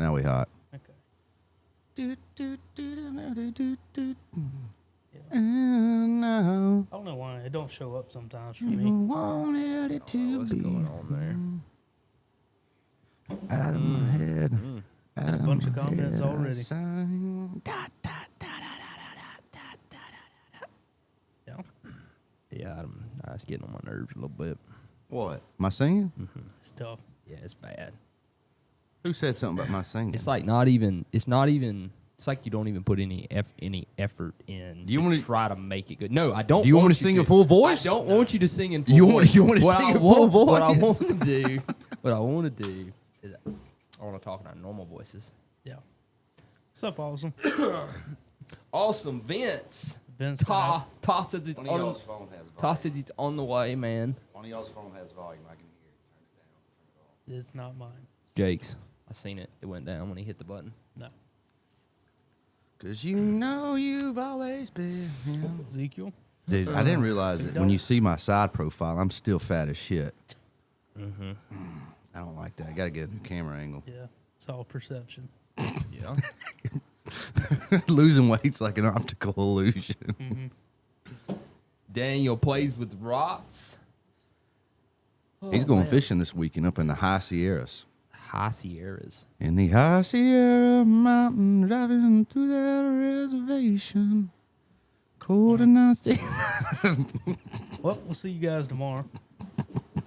Now we hot. Okay. I know. I don't know why it don't show up sometimes for You me. wanted it to What's be going on there? out of my head. Got a bunch of comments already. Yeah. Yeah, it's getting on my nerves a little bit. What? My singing? It's tough. Yeah, it's bad. Who said something about my singing? It's like not even. It's like you don't even put any effort in. Do you to want to try to make it good? No, I don't. Do you want me to sing in full voice? I don't want you to sing in full You voice. want to sing in full voice? What I want to do. What I want to do is I want to talk in our normal voices. Yeah. What's up, Awesome? Awesome, Vince. Vince. Ta says he's One of on. y'all's phone has volume. Ta says he's on the way, man. One of y'all's phone has volume. I can hear it. Turn it down. Turn it off. It's not mine. Jake's. I seen it. It went down when he hit the button. No. Cause you know you've always been. Ezekiel? Dude, I didn't realize that when you see my side profile, I'm still fat as shit. Mm-hmm. I don't like that. I gotta get a new camera angle. Yeah. It's all perception. Yeah. Losing weight's like an optical illusion. Daniel plays with rocks. He's going fishing this weekend up in the high Sierras. High Sierras. In the high Sierra mountain, driving through that reservation. Cold and nasty. Well, we'll see you guys tomorrow.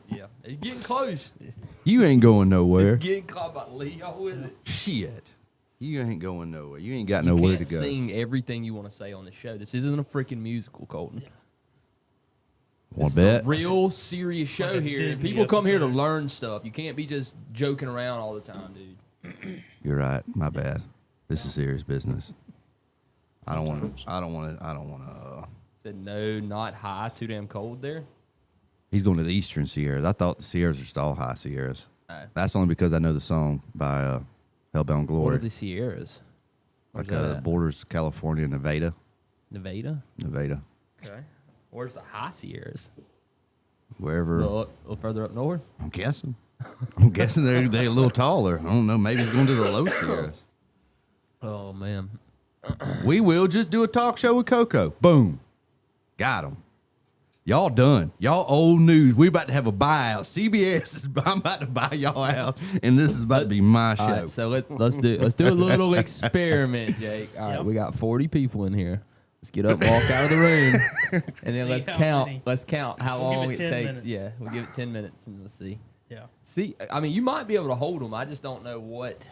Yeah. It's getting close. You ain't going nowhere. Getting caught by Leo with it. Shit. You ain't going nowhere. You ain't got You nowhere can't to go. sing everything you want to say on the show. This isn't a freaking musical, Colton. Want It's to bet? a real serious show Like a here. Disney People come here to episode. learn stuff. You can't be just joking around all the time, dude. You're right. My bad. This is serious business. I don't want to. Said no, not high. Too damn cold there. He's going to the Eastern Sierras. I thought the Sierras were just all high Sierras. Alright. That's only because I know the song by Hellbound What are Glory. the Sierras? Where's Like that at? borders California, Nevada. Nevada. Okay. Where's the high Sierras? Wherever. A little further up north. I'm guessing. They're a little taller. I don't know. Maybe he's going to the low Sierras. Oh man. We will just do a talk show with Coco. Boom. Got him. Y'all done. Y'all old news. We about to have a buyout. CBS is I'm about to buy y'all out, and this is about to be my show. All right, so let's do a little experiment, Jake. All right, Yep. we got 40 people in here. Let's get up, walk out of the room, and then See let's how count. many. Let's count how We'll give long it it 10 takes. minutes. Yeah, we'll give it 10 minutes, and let's see. Yeah. See, I mean, you might be able to hold them. I just don't know what.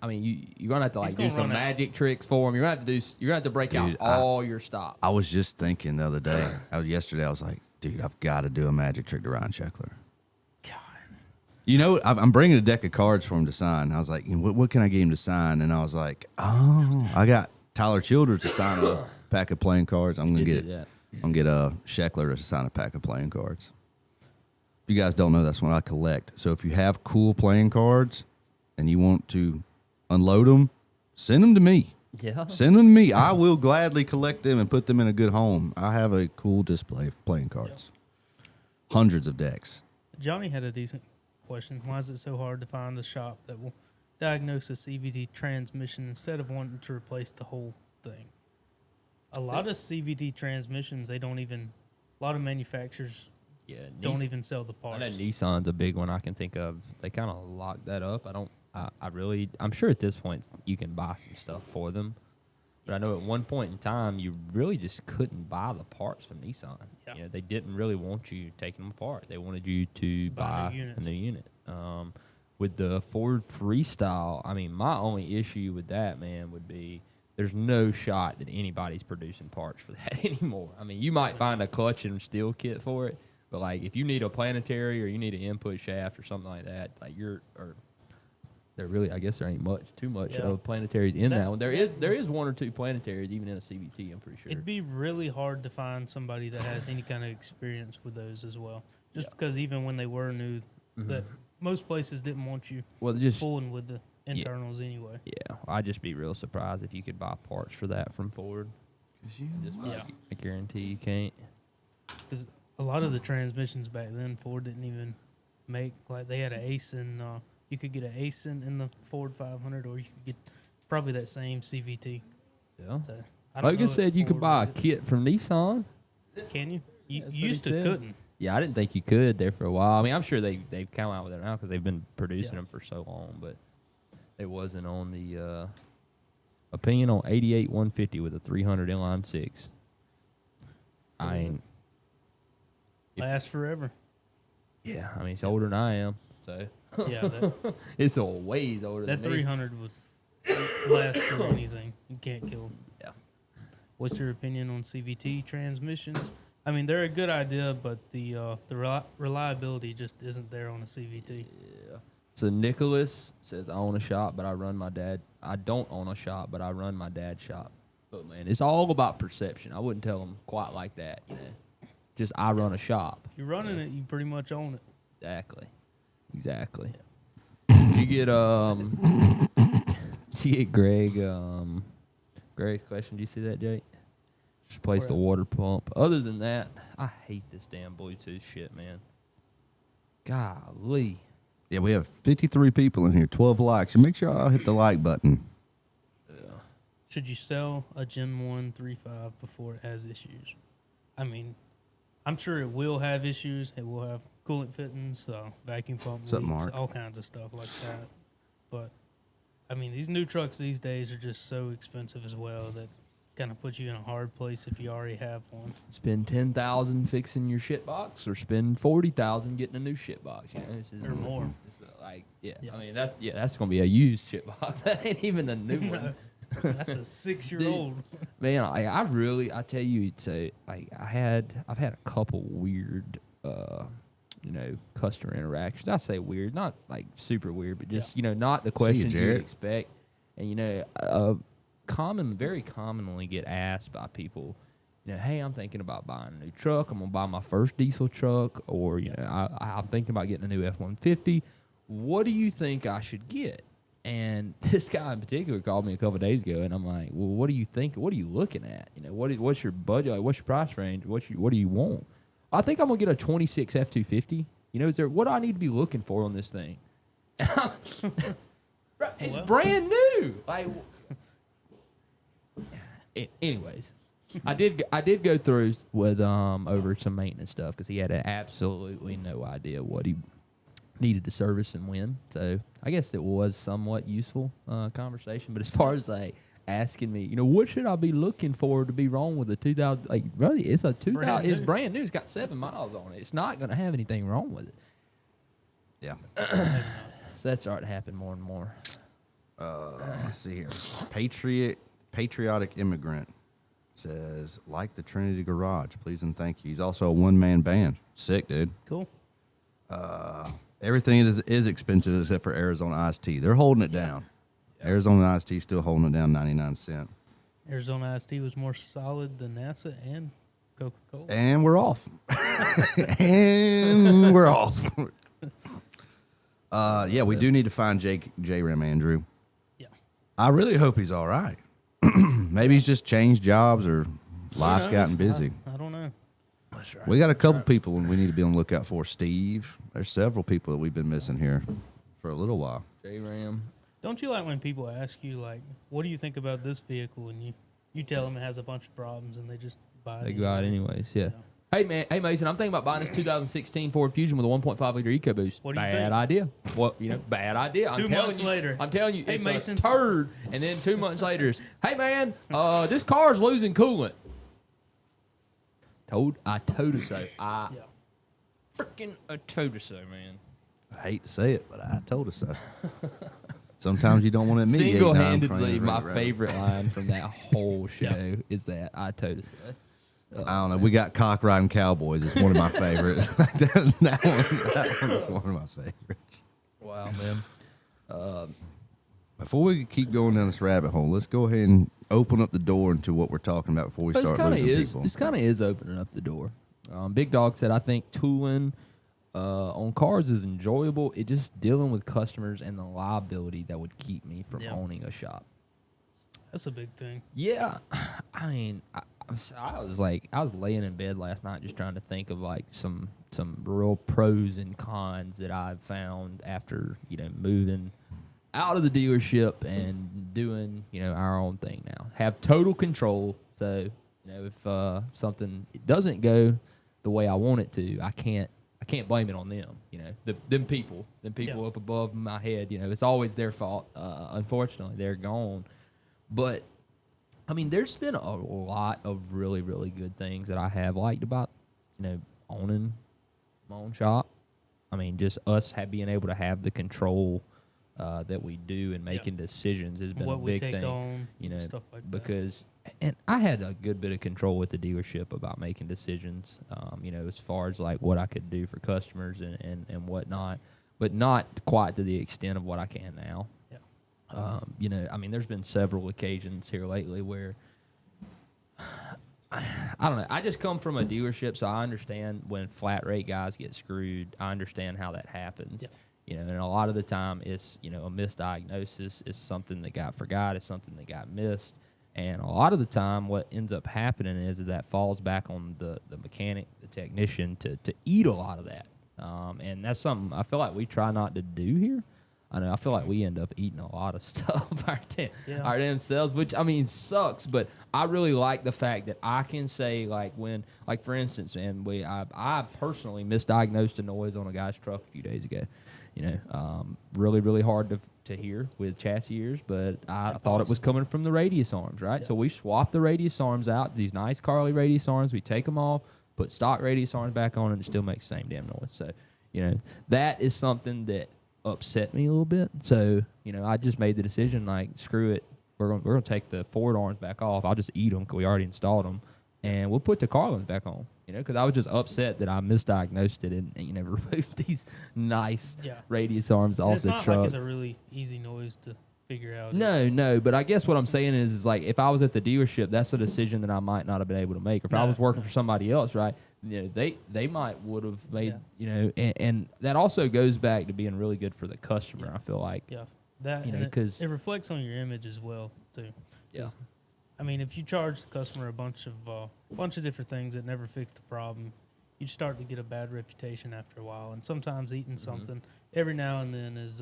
I mean, you're gonna have to like do gonna some run out. magic tricks for them. You're gonna have to break Dude, out all your stops. I was just thinking the other day. Yesterday, I was like, dude, I've got to do a magic trick to Ryan Sheckler. God. You know, I'm bringing a deck of cards for him to sign. I was like, what can I get him to sign? And I was like, oh, I got Tyler Childers to sign a pack of playing cards. I'm gonna You get did that. I'm gonna get Sheckler to sign a pack of playing cards. If you guys don't know, that's what I collect. So if you have cool playing cards and you want to unload them, send them to me. Yeah. Send them to me. I will gladly collect them and put them in a good home. I have a cool display of playing cards. Hundreds of decks. Johnny had a decent question. Why is it so hard to find a shop that will diagnose a CVT transmission instead of wanting to replace the whole thing? A lot of CVT transmissions, a lot of manufacturers Yeah. don't even sell the I know parts. Nissan's a big one I can think of. They kind of locked that up. I'm sure at this point you can buy some stuff for them. But I know at one point in time, you really just couldn't buy the parts from Nissan. Yeah. You know, they didn't really want you taking them apart. They wanted you to buy a new unit. With the Ford Freestyle, I mean, my only issue with that, man, would be there's no shot that anybody's producing parts for that anymore. I mean, you might find a clutch and steel kit for it, but like if you need a planetary or you need an input shaft or something like that, like there really, I guess there ain't too much of planetaries in that one. There is one or two planetaries even in a CVT, I'm pretty sure. It'd be really hard to find somebody that has any kind of experience with those as well. Just because even when they were new, that most places didn't want you fooling with the internals anyway. Yeah, I'd just be real surprised if you could buy parts for that from Ford. I guarantee you can't. Because a lot of the transmissions back then, Ford didn't even make. Like they had an Ace and You could get an ASIN in the Ford 500, or you could get probably that same CVT. Yeah. So, Like I said, you could buy a kit from Nissan. Can you? You That's used what he to said. couldn't. Yeah, I didn't think you could there for a while. I mean, I'm sure they've come out with it now because they've been producing them for so long, but it wasn't on the opinion on 88 150 with a 300 inline six. I ain't. Lasts forever. Yeah, I mean, it's older than I am, so Yeah, it's a ways older that than me. 300 would last through anything. You can't kill them. Yeah. What's your opinion on CVT transmissions? I mean, they're a good idea, but the reliability just isn't there on a CVT. Yeah. So Nicholas says, I own a shop, but I run my dad. I don't own a shop, but I run my dad's shop. But, man, it's all about perception. I wouldn't tell them quite like that, you know. Just I run a shop. You're running it, you pretty much own it. Exactly. Did you get Greg's question? Do you see that, Jake? Just place the water pump. Other than that, I hate this damn Bluetooth shit, man. Golly. Yeah, we have 53 people in here, 12 likes. So make sure I'll hit the like button. Should you sell a Gen 1 3.5 before it has issues? I mean, I'm sure it will have issues. It will have coolant fittings, vacuum pump leaks, all kinds of stuff like that. But, I mean, these new trucks these days are just so expensive as well that kind of puts you in a hard place if you already have one. Spend $10,000 fixing your shit box, or spend $40,000 getting a new shit box. You know, or more. Yeah. I mean, that's gonna be a used shit box. That ain't even a new one. That's a 6-year-old. Man, I tell you, I've had a couple weird, customer interactions. I say weird, not like super weird, but just not the questions you expect. And very commonly get asked by people, hey, I'm thinking about buying a new truck. I'm gonna buy my first diesel truck, or I'm thinking about getting a new F-150. What do you think I should get? And this guy in particular called me a couple of days ago, and I'm like, well, what do you think? What are you looking at? What's your budget? Like, what's your price range? What do you want? I think I'm gonna get a 26 F-250. What do I need to be looking for on this thing? It's brand new. Like, anyways, I did go through with over some maintenance stuff because he had absolutely no idea what he needed to service and when. So I guess it was somewhat useful conversation. But as far as like asking me, what should I be looking for to be wrong with the 2000? Like, really, it's a 2000. It's brand new. It's got 7 miles on it. It's not going to have anything wrong with it. Yeah. So that's starting to happen more and more. Let's see here. Patriotic Immigrant says, like the Trinity Garage, please and thank you. He's also a one-man band. Sick, dude. Cool. Everything is expensive except for Arizona Iced Tea. They're holding it down. Yeah. Arizona Iced Tea still holding it down 99 cents. Arizona Iced Tea was more solid than NASA and Coca-Cola. And we're off. And we're off. Yeah, we do need to find J-Ram Andrew. Yeah. I really hope he's all right. Maybe he's just changed jobs or life's gotten busy. I don't know. That's right. We got a couple people we need to be on the lookout for. Steve. There's several people that we've been missing here for a little while. J-Ram. Don't you like when people ask you, like, what do you think about this vehicle? And you tell them it has a bunch of problems and they just buy it. They go out anyways, yeah. Hey, Mason, I'm thinking about buying this 2016 Ford Fusion with a 1.5 liter EcoBoost. What do you think? Bad idea. Well, bad idea. 2 months later. I'm telling you, hey, it's Mason. a turd. And then 2 months later, it's, hey, man, this car's losing coolant. I told her so. Freaking told her so, man. I hate to say it, but I told her so. Sometimes you don't want to admit it. Single-handedly, my favorite line from that whole show is that I told her so. I don't know. We got Cock Riding Cowboys. It's one of my favorites. that one is one of my favorites. Wow, man. Before we keep going down this rabbit hole, let's go ahead and open up the door into what we're talking about before we start losing people. This kind of is opening up the door. Big Dog said, I think tooling on cars is enjoyable. It just dealing with customers and the liability that would keep me from owning a shop. That's a big thing. Yeah. I mean, I was laying in bed last night just trying to think of like some real pros and cons that I've found after moving out of the dealership and doing our own thing now. Have total control. So if something doesn't go the way I want it to, I can't blame it on them. Them people up above my head. It's always their fault. Unfortunately, they're gone. But I mean, there's been a lot of really, really good things that I have liked about owning my own shop. I mean, just us being able to have the control that we do and making decisions has been a big thing. On, stuff like because and I had a good bit of control with the dealership about making decisions. As far as like what I could do for customers and whatnot, but not quite to the extent of what I can now. I mean, there's been several occasions here lately where I don't know. I just come from a dealership, so I understand when flat rate guys get screwed. I understand how that happens. And a lot of the time it's, a misdiagnosis. It's something that got forgot. It's something that got missed. And a lot of the time what ends up happening is that falls back on the mechanic, the technician, to eat a lot of that. And that's something I feel like we try not to do here. I know. I feel like we end up eating a lot of stuff our damn selves, which I mean sucks. But I really like the fact that I can say like for instance, man, I personally misdiagnosed a noise on a guy's truck a few days ago. Really really hard to hear with chassis ears, but I thought it was coming from the radius arms, right? So we swapped the radius arms out. These nice Carly radius arms, we take them off, put stock radius arms back on, and it still makes the same damn noise. So that is something that upset me a little bit. So, I just made the decision, like, screw it. We're gonna take the Ford arms back off. I'll just eat them because we already installed them. And we'll put the Carlins back on, because I was just upset that I misdiagnosed it and removed these nice radius arms off the truck. It's not like it's a really easy noise to figure out. No, but I guess what I'm saying is like, if I was at the dealership, that's a decision that I might not have been able to make. If I was working for somebody else, right, they might would have made, and that also goes back to being really good for the customer, I feel like. That, because it reflects on your image as well, too. I mean, if you charge the customer a bunch of different things that never fix the problem, you start to get a bad reputation after a while. And sometimes eating something every now and then is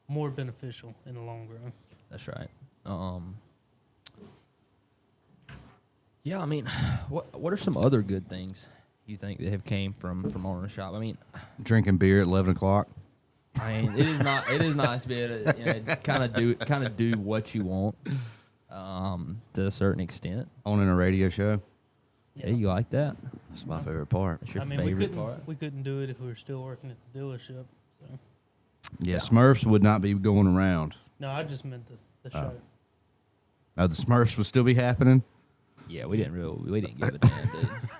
more beneficial in the long run. That's right. I mean, what are some other good things you think that have came from owning a shop? I mean, drinking beer at 11 o'clock. I mean, it is nice to be able to kind of do what you want to a certain extent. Owning a radio show. Yeah, you like that? That's my favorite part. That's your favorite part. We couldn't do it if we were still working at the dealership. So. Yeah, Smurfs would not be going around. No, I just meant the show. The Smurfs would still be happening. Yeah, we didn't give a damn,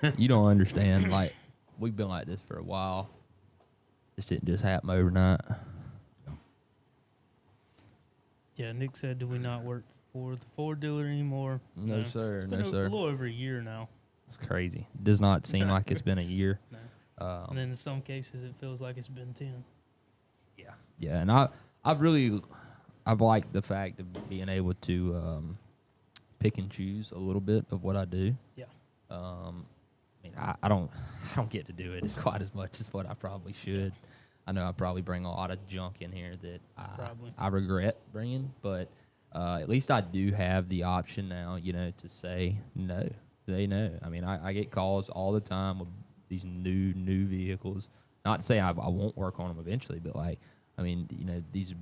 dude. You don't understand. Like, we've been like this for a while. This didn't just happen overnight. Yeah, Nick said, "Do we not work for the Ford dealer anymore?" No, sir. No, a sir. A little over a year now. It's crazy. It does not seem like it's been a year. No. And then in some cases, it feels like it's been 10. Yeah, and I've liked the fact of being able to pick and choose a little bit of what I do. Yeah. I mean, I don't get to do it quite as much as what I probably should. I know I probably bring a lot of junk in here that I regret bringing, but at least I do have the option now, to say no. Say no. I mean, I get calls all the time with these new vehicles. Not to say I won't work on them eventually, but these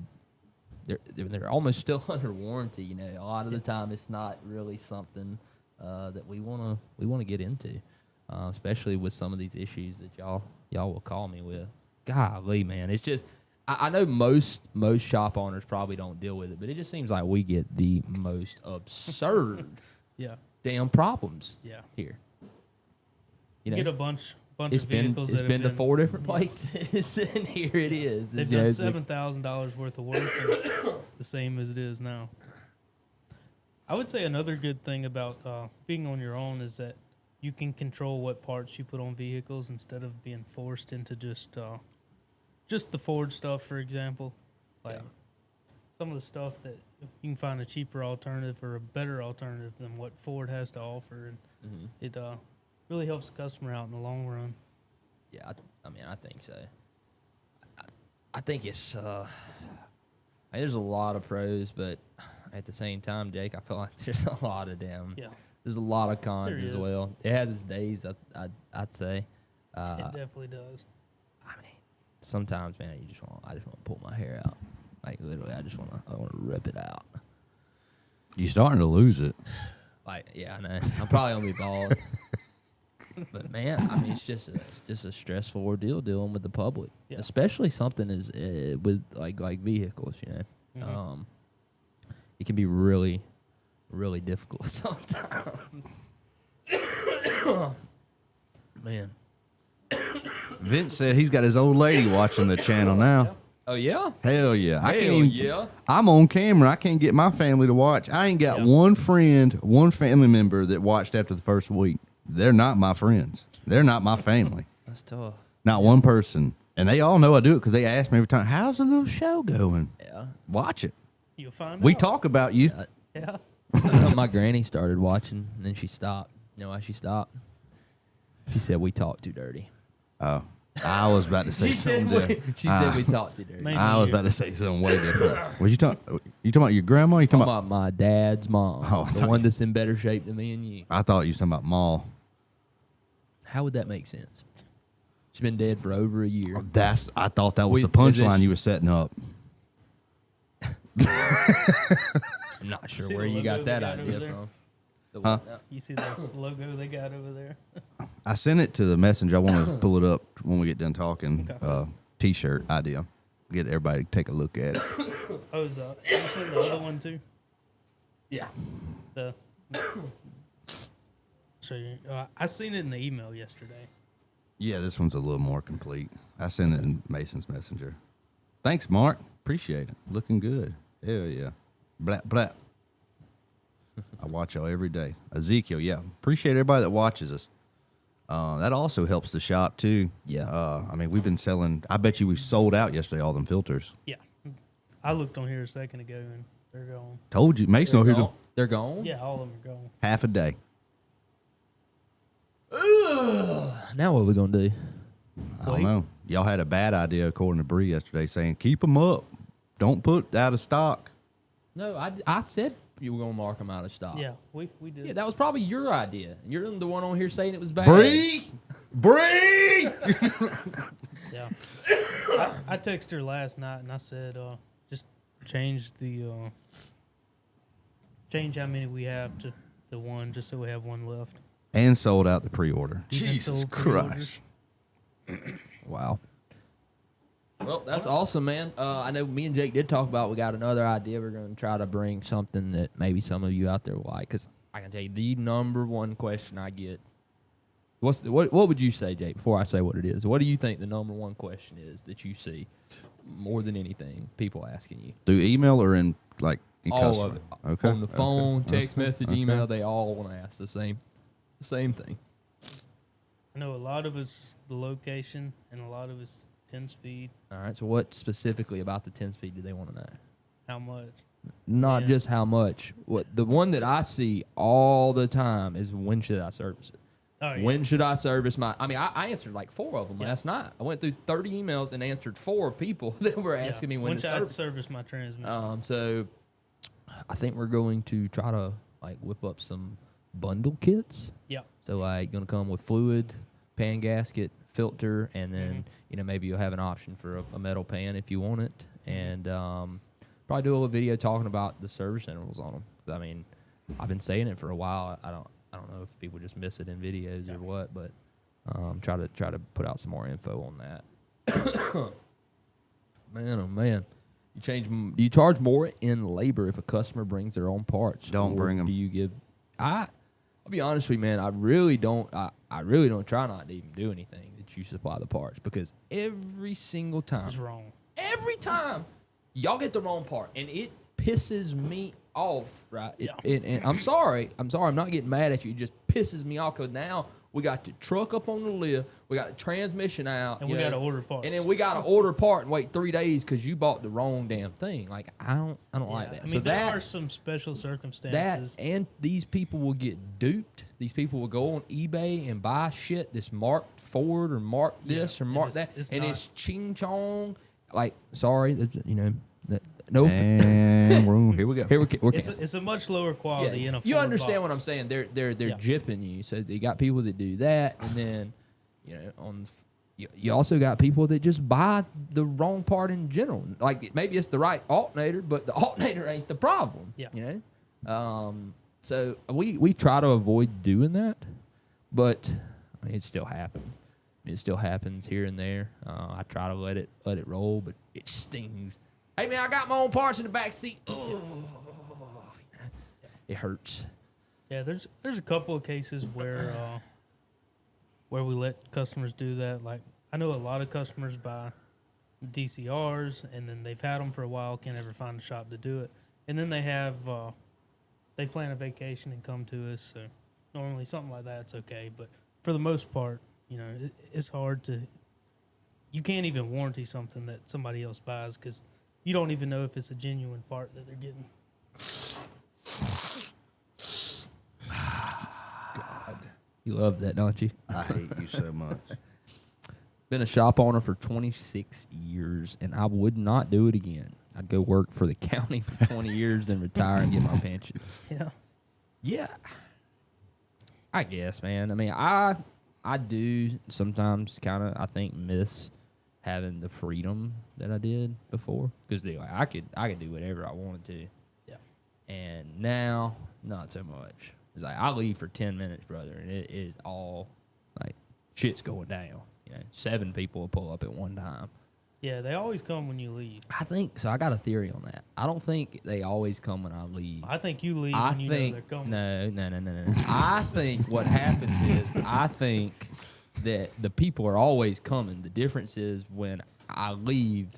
they're almost still under warranty. A lot of the time it's not really something that we wanna get into. Especially with some of these issues that y'all will call me with. Golly, man, it's just I know most shop owners probably don't deal with it, but it just seems like we get the most absurd damn problems here. Get a bunch of vehicles it's been to 4 different places, and here it is. They've done $7,000 worth of work, and the same as it is now. I would say another good thing about being on your own is that you can control what parts you put on vehicles instead of being forced into just the Ford stuff, for example. Some of the stuff that you can find a cheaper alternative or a better alternative than what Ford has to offer, and it really helps the customer out in the long run. Yeah, I mean, I think so. I think it's there's a lot of pros, but at the same time, Jake, I feel like there's a lot of there's a lot of cons as well. It has its days, I'd say. It definitely does. I mean, sometimes, man, I just want to pull my hair out. Like literally, I want to rip it out. You're starting to lose it. Like, yeah, I know. I'm probably gonna be bald. But man, I mean, it's just a stressful ordeal dealing with the public, especially something as with like vehicles. You know, it can be really, really difficult sometimes. Man, Vince said he's got his old lady watching the channel now. Oh yeah, hell yeah! I can't hell even, yeah. I'm on camera. I can't get my family to watch. I ain't got one friend, one family member that watched after the first week. They're not my friends. They're not my family. That's tough. Not one person. And they all know I do it because they ask me every time, how's the little show going? Yeah. Watch it. You'll find We out. talk about you. Yeah. My granny started watching, and then she stopped. You know why she stopped? She said we talk too dirty. Oh, I was about to say something different. She said we talk too dirty. Maybe I was about to say something way different. What you talking about your grandma? You talking I'm about? about my dad's mom, Oh, I the thought one that's in better shape than me and you. I thought you was talking about Ma. How would that make sense? She's been dead for over a year. I thought that was the Is this- punchline you were setting up. I'm not sure See where the you logo got they that got over idea there? from. Huh? You see the logo they got over there? I sent it to the messenger. I want to pull it up when we get done talking. Okay. T-shirt idea. Get everybody to take a look at it. Oh, is that you seen the other one too? Yeah. The show you. I seen it in the email yesterday. Yeah, this one's a little more complete. I sent it in Mason's messenger. Thanks, Mark. Appreciate it. Looking good. Hell yeah. Blah, blah. I watch y'all every day. Ezekiel, yeah. Appreciate everybody that watches us. That also helps the shop, too. Yeah. I mean, we've been selling. I bet you we sold out yesterday, all them filters. Yeah, I looked on here a second ago and they're gone. Told you. Mason over here to They're gone? Yeah, all of them are gone. half a day. Now what are we going to do? I don't know. Y'all had a bad idea, according to Bree yesterday, saying keep them up. Don't put out of stock. No, I said you were going to mark them out of stock. Yeah, we did. Yeah, that was probably your idea. You're the one on here saying it was bad. Bree! Yeah. I texted her last night and I said, just change how many we have to one, just so we have one left. And sold out the pre-order. Even Jesus sold pre-orders. Christ. Wow. Well, that's awesome, man. I know me and Jake did talk about we got another idea. We're going to try to bring something that maybe some of you out there will like. Because I can tell you the number one question I get. What would you say, Jake, before I say what it is? What do you think the number one question is that you see more than anything people asking you? Through email or in All customer? of it. Okay. On the phone, Okay. text message, email, they all want to ask the same thing. I know a lot of it's the location and a lot of it's 10-speed. All right, so what specifically about the 10-speed do they want to know? How much? Not Yeah. just how much. What the one that I see all the time is when should I service it? Oh, yeah. When should I service my? I mean, I answered like 4 of them last night. I went through 30 emails and answered 4 people that were asking me when to should I service. service my transmission? So I think we're going to try to whip up some bundle kits. Yeah. So going to come with fluid, pan gasket, filter, and then maybe you'll have an option for a metal pan if you want it, and probably do a little video talking about the service intervals on them. I mean, I've been saying it for a while. I don't know if people just miss it in videos or what, but try to put out some more info on that. Man, oh man. You charge more in labor if a customer brings their own parts. Don't bring them. Do you give? I'll be honest with you, man. I really don't. I really don't try not to even do anything that you supply the parts, because every single time, It's wrong. every time, y'all get the wrong part, and it pisses me off, right? And I'm sorry. I'm not getting mad at you. It just pisses me off, because now We got the truck up on the lift. We got the transmission out. And we got to order parts. And then we got to order part and wait 3 days because you bought the wrong damn thing. Like, I don't like that. I mean, so there are some special circumstances. And these people will get duped. These people will go on eBay and buy shit that's marked Ford or marked this or marked that. It's ching chong. Like, sorry, you know. No, and here we go. It's a much lower quality in a you Ford understand box. what I'm saying? They're gypping you. So you got people that do that, and then you also got people that just buy the wrong part in general. Like maybe it's the right alternator, but the alternator ain't the problem. Yeah. You know. So we try to avoid doing that, but it still happens. It still happens here and there. I try to let it roll, but it stings. Hey man, I got my own parts in the back seat. Oh, it hurts. Yeah, there's a couple of cases where we let customers do that. Like I know a lot of customers buy DCRs and then they've had them for a while, can't ever find a shop to do it, and then they plan a vacation and come to us. So normally something like that's okay, but for the most part, you know, it's hard to. You can't even warranty something that somebody else buys because you don't even know if it's a genuine part that they're getting. God. You love that, don't you? I hate you so much. Been a shop owner for 26 years, and I would not do it again. I'd go work for the county for 20 years and retire and get my pension. Yeah. Yeah. I guess, man. I mean, I do sometimes kind of, I think, miss having the freedom that I did before. Because I could do whatever I wanted to. Yeah. And now, not so much. It's like, I leave for 10 minutes, brother, and it is all, like, shit's going down. You know, 7 people will pull up at one time. Yeah, they always come when you leave. I think, so I got a theory on that. I don't think they always come when I leave. I think you leave when you know they're coming. No. I think what happens is, I think that the people are always coming. The difference is when I leave,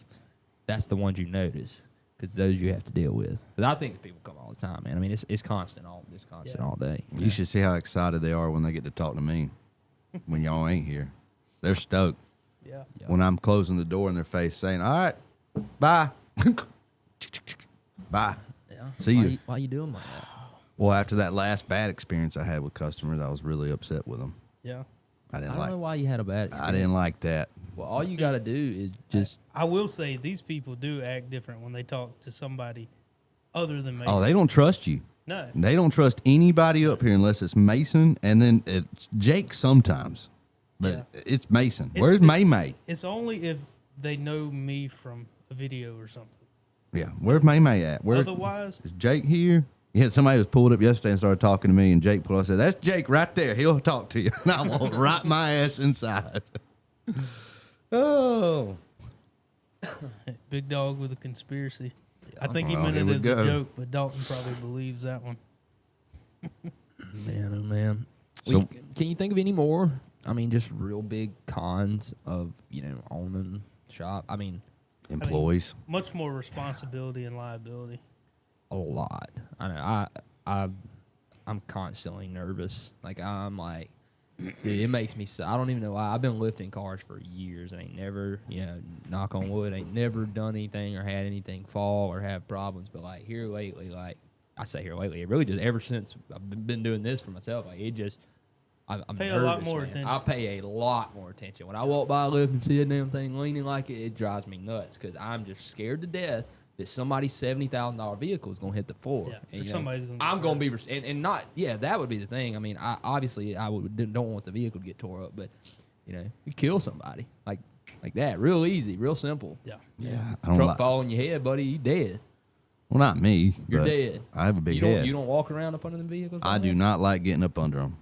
that's the ones you notice. Because those you have to deal with. But I think the people come all the time, man. I mean, it's constant all day. You should see how excited they are when they get to talk to me when y'all ain't here. They're stoked. Yeah. When I'm closing the door in their face saying, all right, bye. Bye. Yeah. See you. Why you doing like that? Well, after that last bad experience I had with customers, I was really upset with them. Yeah. I don't know why you had a bad experience. I didn't like that. Well, all you got to do is just... I will say these people do act different when they talk to somebody other than Mason. Oh, they don't trust you. No. They don't trust anybody up here unless it's Mason, and then it's Jake sometimes. But it's Mason. Where's May? It's only if they know me from a video or something. Yeah, where's May at? Otherwise... Is Jake here? Yeah, somebody was pulled up yesterday and started talking to me, and Jake pulled up and said, that's Jake right there. He'll talk to you. And I walked right my ass inside. Oh. Big dog with a conspiracy. Yeah. I think he meant it as a joke, but Dalton probably believes that one. Man, oh man. So, can you think of any more? I mean, just real big cons of, owning shop. I mean, employees. Much more responsibility and liability. A lot. I know. I'm constantly nervous. Like, I'm like, dude, it makes me so. I don't even know why. I've been lifting cars for years. I ain't never, knock on wood, ain't never done anything or had anything fall or have problems. But like here lately, it really just ever since I've been doing this for myself, like it just. I'm pay nervous, a lot more man. attention. I pay a lot more attention. When I walk by a lift and see a damn thing leaning like it drives me nuts because I'm just scared to death that somebody's $70,000 vehicle is going to hit the floor. Yeah, and, somebody's going to I'm going to be, and not, that would be the thing. I mean, I don't want the vehicle to get tore up, but, you kill somebody like that. Real easy, real simple. Yeah. Yeah. Truck fall on your head, buddy, you dead. Well, not me. You're dead. I have a big head. You don't walk around up under the vehicles? I do not like getting up under them.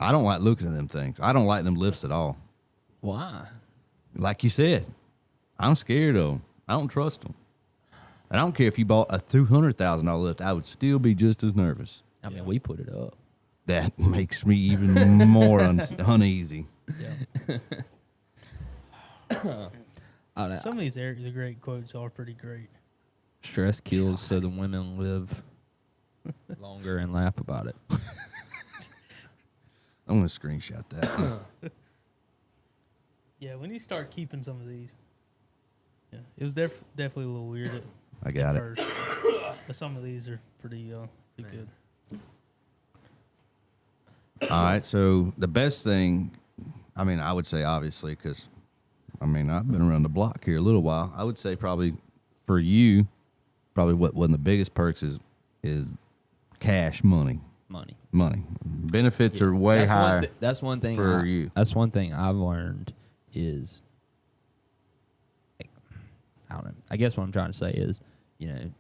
I don't like looking at them things. I don't like them lifts at all. Why? Like you said, I'm scared of them. I don't trust them. I don't care if you bought a $200,000 lift. I would still be just as nervous. I mean, we put it up. That makes me even more uneasy. Yeah. Some of these the great quotes are pretty great. Stress kills so the women live longer and laugh about it. I'm gonna screenshot that. Yeah, when you start keeping some of these, yeah, it was definitely a little weird I got it. first. But some of these are pretty good. All right, so the best thing, I mean, I would say obviously, because I mean, I've been around the block here a little while. I would say probably for you, probably what one of the biggest perks is cash money. Money. Benefits are way higher. That's one thing for you. That's one thing I've learned is, like, I don't know. I guess what I'm trying to say is, you know,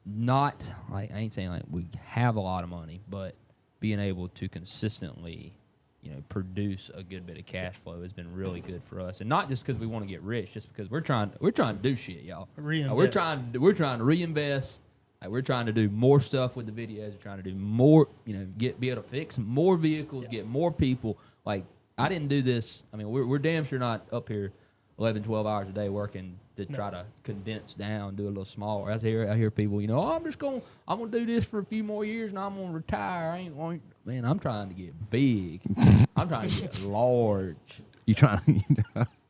not like, I ain't saying like we have a lot of money, but being able to consistently, you know, produce a good bit of cash flow has been really good for us, and not just because we want to get rich, just because we're trying to do shit, y'all. We're trying to reinvest. Like, we're trying to do more stuff with the videos. We're trying to do more, you know, be able to fix more vehicles, get more people. Like, I didn't do this. I mean, we're damn sure not up here 11, 12 hours a day working to try to condense down, do a little smaller. I hear people, you know, I'm gonna do this for a few more years and I'm gonna retire. Man, I'm trying to get big. I'm trying to get large. You trying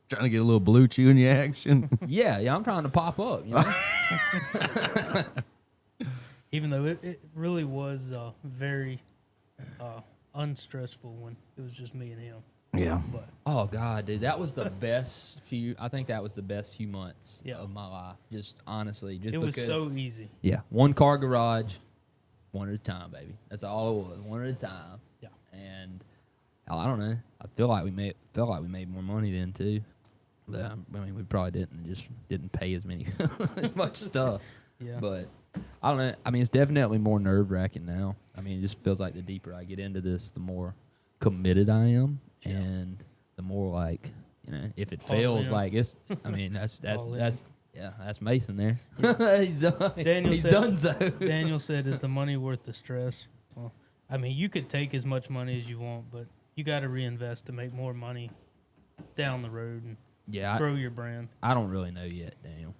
to get a little blue chew in your action? Yeah, I'm trying to pop up, you know. Even though it really was very unstressful when it was just me and him. Yeah. But, oh God, dude, that was the best few. I think that was the best few months of my life. Just honestly, just it was because, so easy. Yeah, one car garage, one at a time, baby. That's all it was, one at a time. Yeah. And I don't know. I feel like we made more money then too. But, I mean, we probably didn't pay as much stuff. Yeah. But I don't know. I mean, it's definitely more nerve-wracking now. I mean, it just feels like the deeper I get into this, the more committed I am, and the more, like, you know, if it fails, like, it's. I mean, that's Mason there. He's done. He's done so. Daniel said, "Is the money worth the stress?" Well, I mean, you could take as much money as you want, but you got to reinvest to make more money down the road and grow your brand. I don't really know yet, Daniel.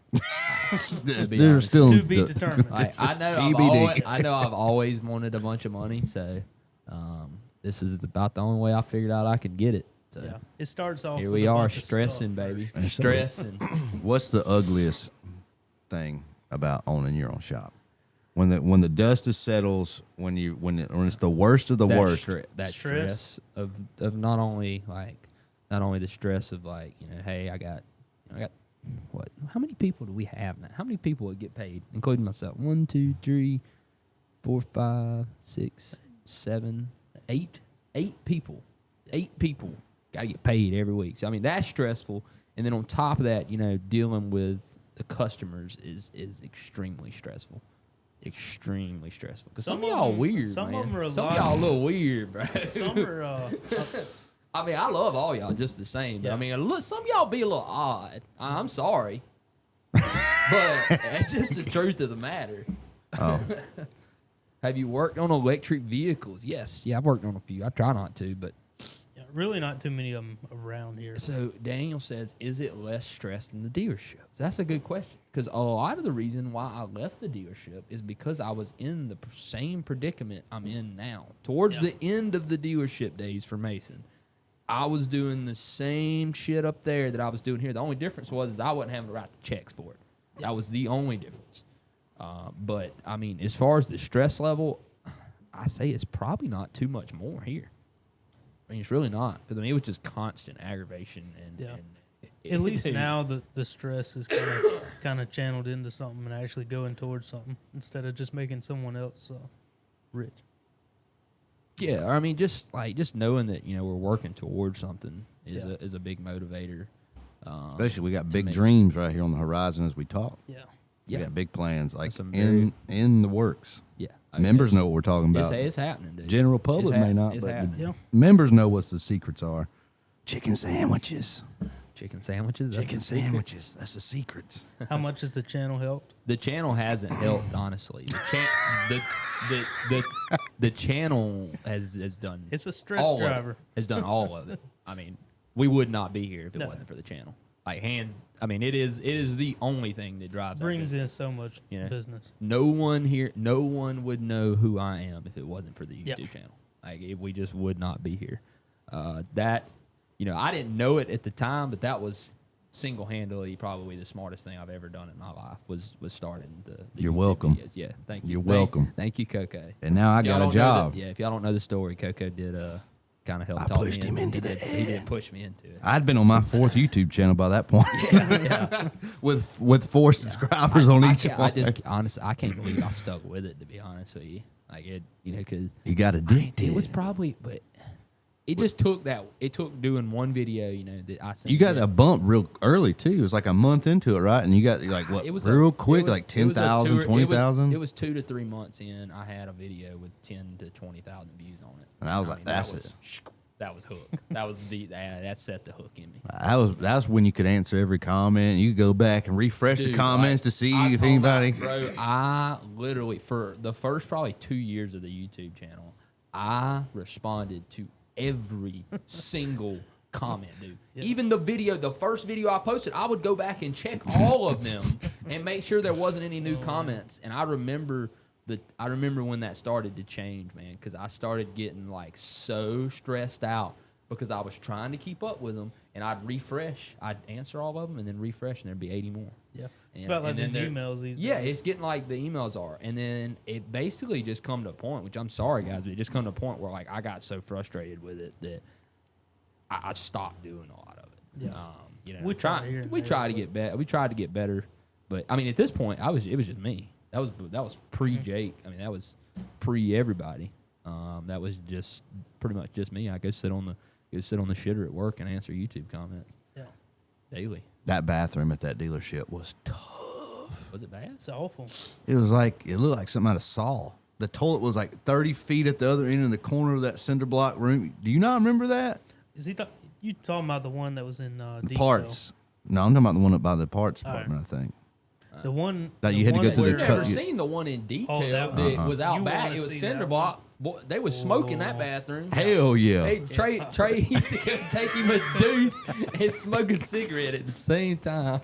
There's still to be determined. I know I've always wanted a bunch of money, so this is about the only way I figured out I could get it. So yeah, it starts off. Here we are, stressing, baby, stressing. What's the ugliest thing about owning your own shop? When the dust is settles, when it's the worst of the worst. That stress of not only the stress of, like, you know, hey, I got what? How many people do we have now? How many people would get paid, including myself? 1, 2, 3, 4, 5, 6, 7, 8. 8 people. 8 people got to get paid every week. So, I mean, that's stressful. And then on top of that, you know, dealing with the customers is extremely stressful. Extremely stressful. Because some of y'all weird, some man. Of them are some of y'all a little weird, bro. Some are... I mean, I love all y'all just the same. But I mean, some of y'all be a little odd. I'm sorry. But it's just the truth of the matter. Oh. Have you worked on electric vehicles? Yes. Yeah, I've worked on a few. I try not to, but... really not too many of them around here. So Daniel says, is it less stress than the dealership? That's a good question. Because a lot of the reason why I left the dealership is because I was in the same predicament I'm in now. Towards the end of the dealership days for Mason, I was doing the same shit up there that I was doing here. The only difference was I wasn't having to write the checks for it. That was the only difference. But, I mean, as far as the stress level, I say it's probably not too much more here. I mean, it's really not. Because, I mean, it was just constant aggravation. And at least now the stress is kind of channeled into something and actually going towards something instead of just making someone else rich. Yeah, I mean, just knowing that, you know, we're working towards something is a big motivator. Especially we got big dreams right here on the horizon as we talk. Yeah. We got big plans, like in the works. Yeah. Members know what we're talking about. It's happening, dude. General public may not, but members know what the secrets are. Chicken sandwiches. Chicken sandwiches? That's the secrets. How much has the channel helped? The channel hasn't helped, honestly. The channel has done... It's a stress driver. Has done all of it. I mean, we would not be here if it wasn't for the channel. Like, hands... I mean, it is the only thing that drives brings in so much business. No one would know who I am if it wasn't for the YouTube channel. Like we just would not be here. That, I didn't know it at the time, but that was single-handedly probably the smartest thing I've ever done in my life was starting the You're YouTube welcome. videos. Yeah, thank you. You're welcome. Thank you, Coco. And now I got a job. If y'all don't know the story, Coco did kind of help I talk pushed him into the He did push me into it. I'd been on my 4th YouTube channel by that point. with 4 subscribers on each one. I just honestly, I can't believe I stuck with it, to be honest with you. Like it, because you got addicted. It was probably, but it just took that. It took doing one video, that I sent. You got a bump real early too. It was like a month into it, right? And you got like what? It was real quick, it was- like it was a 10,000, tour- 20,000. It was 2 to 3 months in. I had a video with 10 to 20,000 views on it. And I was like, that was hook. That was that set the hook in me. That was when you could answer every comment. You could go back and refresh the Dude, comments to see if anybody. Bro, I literally for the first probably 2 years of the YouTube channel, I responded to every single comment, dude. Yeah. Even the first video I posted, I would go back and check all of them and make sure there wasn't any new comments. And I remember when that started to change, man, because I started getting like so stressed out because I was trying to keep up with them, and I'd refresh, I'd answer all of them, and then refresh, and there'd be 80 more. Yeah, it's about like these emails these days. Yeah, it's getting like the emails are, and then it basically just come to a point, which I'm sorry guys, but it just come to a point where like I got so frustrated with it that I stopped doing a lot of it. Yeah, we tried to get better. We tried to get better, but I mean at this point, it was just me. That was pre Jake. I mean that was pre everybody. That was just pretty much just me. I go sit on the shitter at work and answer YouTube comments. Yeah, daily. That bathroom at that dealership was tough. Was it bad? It's awful. It was like, it looked like something out of Saw. The toilet was like 30 feet at the other end in the corner of that cinder block room. Do you not remember that? Is he you talking about the one that was in detail? Parts. No, I'm talking about the one up by the parts department, I think. The one that you had to go through the cut. I've never seen the one in detail that was out back. It was cinder block. Boy, they was smoking that bathroom. Hell yeah. Hey, Trey used to go take him a deuce and smoke a cigarette at the same time.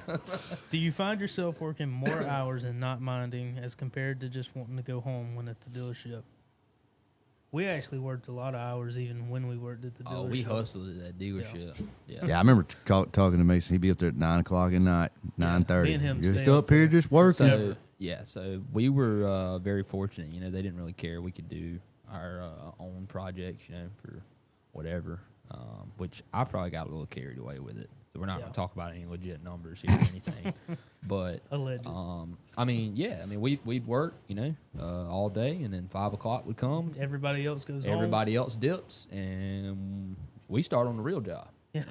Do you find yourself working more hours and not minding as compared to just wanting to go home when at the dealership? We actually worked a lot of hours even when we worked at the dealership. Oh, we hustled at that dealership. Yeah, I remember talking to Mason. He'd be up there at 9 o'clock at night, 9:30. Me and him You're stay still up up here there. just working. So we were very fortunate. They didn't really care. We could do our own projects, for whatever, which I probably got a little carried away with it. So we're not going to talk about any legit numbers here or anything. But alleged. We'd work, all day, and then 5 o'clock would come. Everybody else goes home. Everybody else dips, and we start on the real job. Yeah.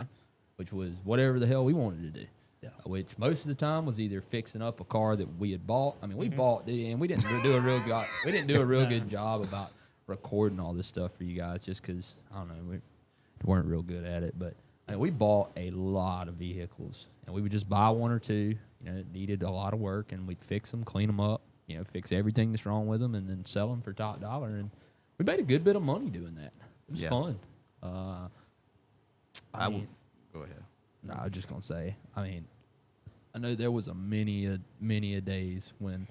Which was whatever the hell we wanted to do. Yeah. Which most of the time was either fixing up a car that we had bought. I mean, we bought, and we didn't do a real good. We didn't do a real good job about recording all this stuff for you guys, just because I don't know, we weren't real good at it. But we bought a lot of vehicles, and we would just buy one or two. It needed a lot of work, and we'd fix them, clean them up, fix everything that's wrong with them, and then sell them for top dollar. And we made a good bit of money doing that. It was fun. Go ahead. No, I was just gonna say. I mean, I know there was many a days when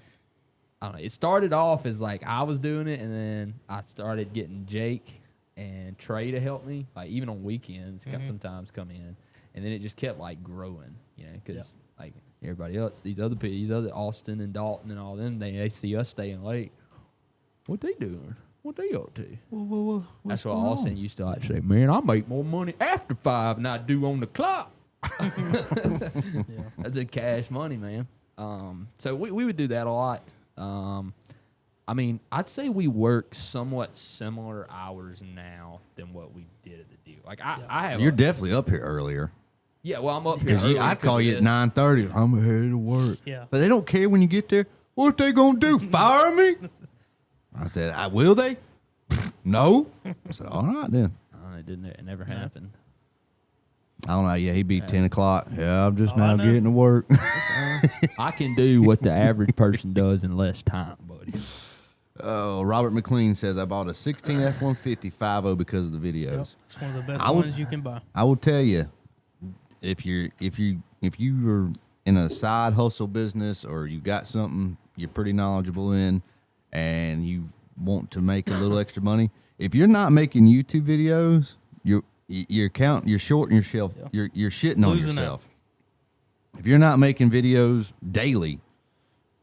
I don't know. It started off as like I was doing it, and then I started getting Jake and Trey to help me. Like even on weekends, sometimes come in, and then it just kept like growing. Because like everybody else, these other Austin and Dalton and all them, they see us staying late. What they doing? What they up to? That's what Austin used to like say. Man, I make more money after 5 than I do on the clock. That's a cash money, man. So we would do that a lot. I mean, I'd say we work somewhat similar hours now than what we did at the deal. Like I have. You're definitely up here earlier. Yeah, well, I'm up here. I'd call you at 9:30. I'm headed to work. Yeah, but they don't care when you get there. What they gonna do? Fire me? I said, will they? No. I said, all right then. It didn't. It never happened. I don't know. Yeah, he'd be 10 o'clock. Yeah, I'm just now getting to work. I can do what the average person does in less time, buddy. Oh, Robert McLean says I bought a 16 F-150 5.0 because of the videos. Yep. It's one of the best ones you can buy. I will tell you, if you are in a side hustle business or you got something you're pretty knowledgeable in, and you want to make a little extra money, if you're not making YouTube videos, you're shorting yourself. Yeah. You're shitting on yourself. If you're not making videos daily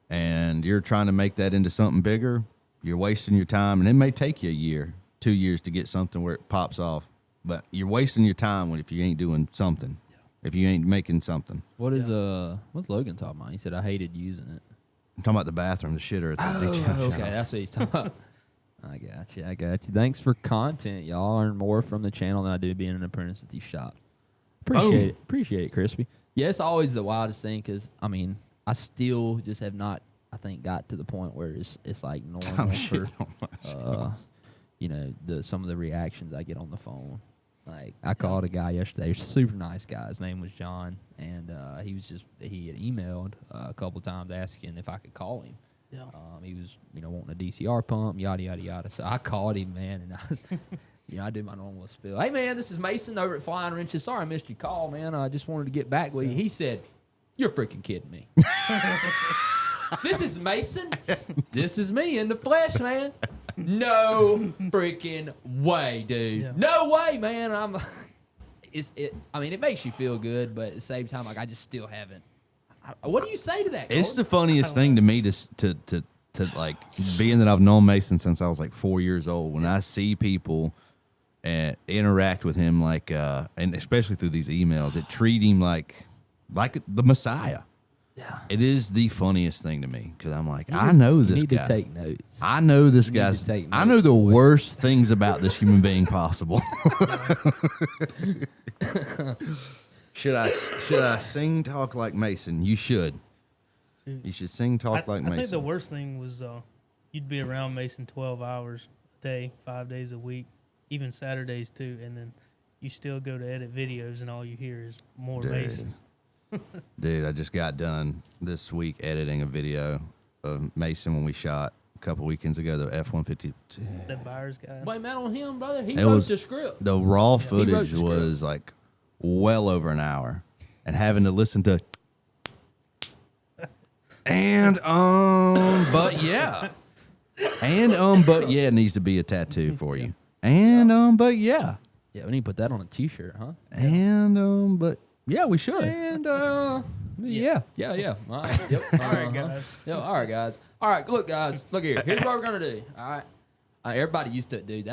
and you're trying to make that into something bigger, you're wasting your time, and it may take you a year, 2 years to get something where it pops off. But you're wasting your time if you ain't doing something. Yeah. If you ain't making something. What's Logan talking about? He said I hated using it. I'm talking about the bathroom, the shitter. Okay, that's what he's talking about. I got you. Thanks for content, y'all. Learn more from the channel than I do being an apprentice at the shop. Appreciate it, Crispy. Yeah, it's always the wildest thing because, I mean, I still just have not, I think, got to the point where it's like normal for, some of the reactions I get on the phone. Like, I called a guy yesterday, super nice guy. His name was John, and he had emailed a couple times asking if I could call him. Yeah. He was, wanting a DCR pump, yada, yada, yada. So I called him, man, and I was, I did my normal spiel. Hey, man, this is Mason over at Flying Wrenches. Sorry I missed your call, man. I just wanted to get back with you. He said, you're freaking kidding me. This is Mason. This is me in the flesh, man. No freaking way, dude. Yeah. No way, man. It makes you feel good, but at the same time, like, I just still haven't. What do you say to that, Cole? It's the funniest thing to me to like, being that I've known Mason since I was like 4 years old. When I see people and interact with him, like, and especially through these emails, that treat him like the Messiah. Yeah. It is the funniest thing to me because I'm like, I know this guy. You need to take notes. I know this guy. I know the worst things about this human being possible. Should I sing talk like Mason? You should. You should sing talk like Mason. I think the worst thing was you'd be around Mason 12 hours a day, 5 days a week, even Saturdays too, and then you still go to edit videos and all you hear is more Mason. Dude, I just got done this week editing a video of Mason when we shot a couple weekends ago, the F-150. The buyer's guy. Wait, man, on him, brother. He wrote the script. The raw footage was like well over an hour. And having to listen to but yeah. But yeah needs to be a tattoo for you. But yeah. Yeah, we need to put that on a t-shirt, huh? But yeah, we should. And yeah. All right. Yep. All right, guys. All right, guys. All right, look, guys. Look here. Here's what we're gonna do. All right. Everybody used to, dude.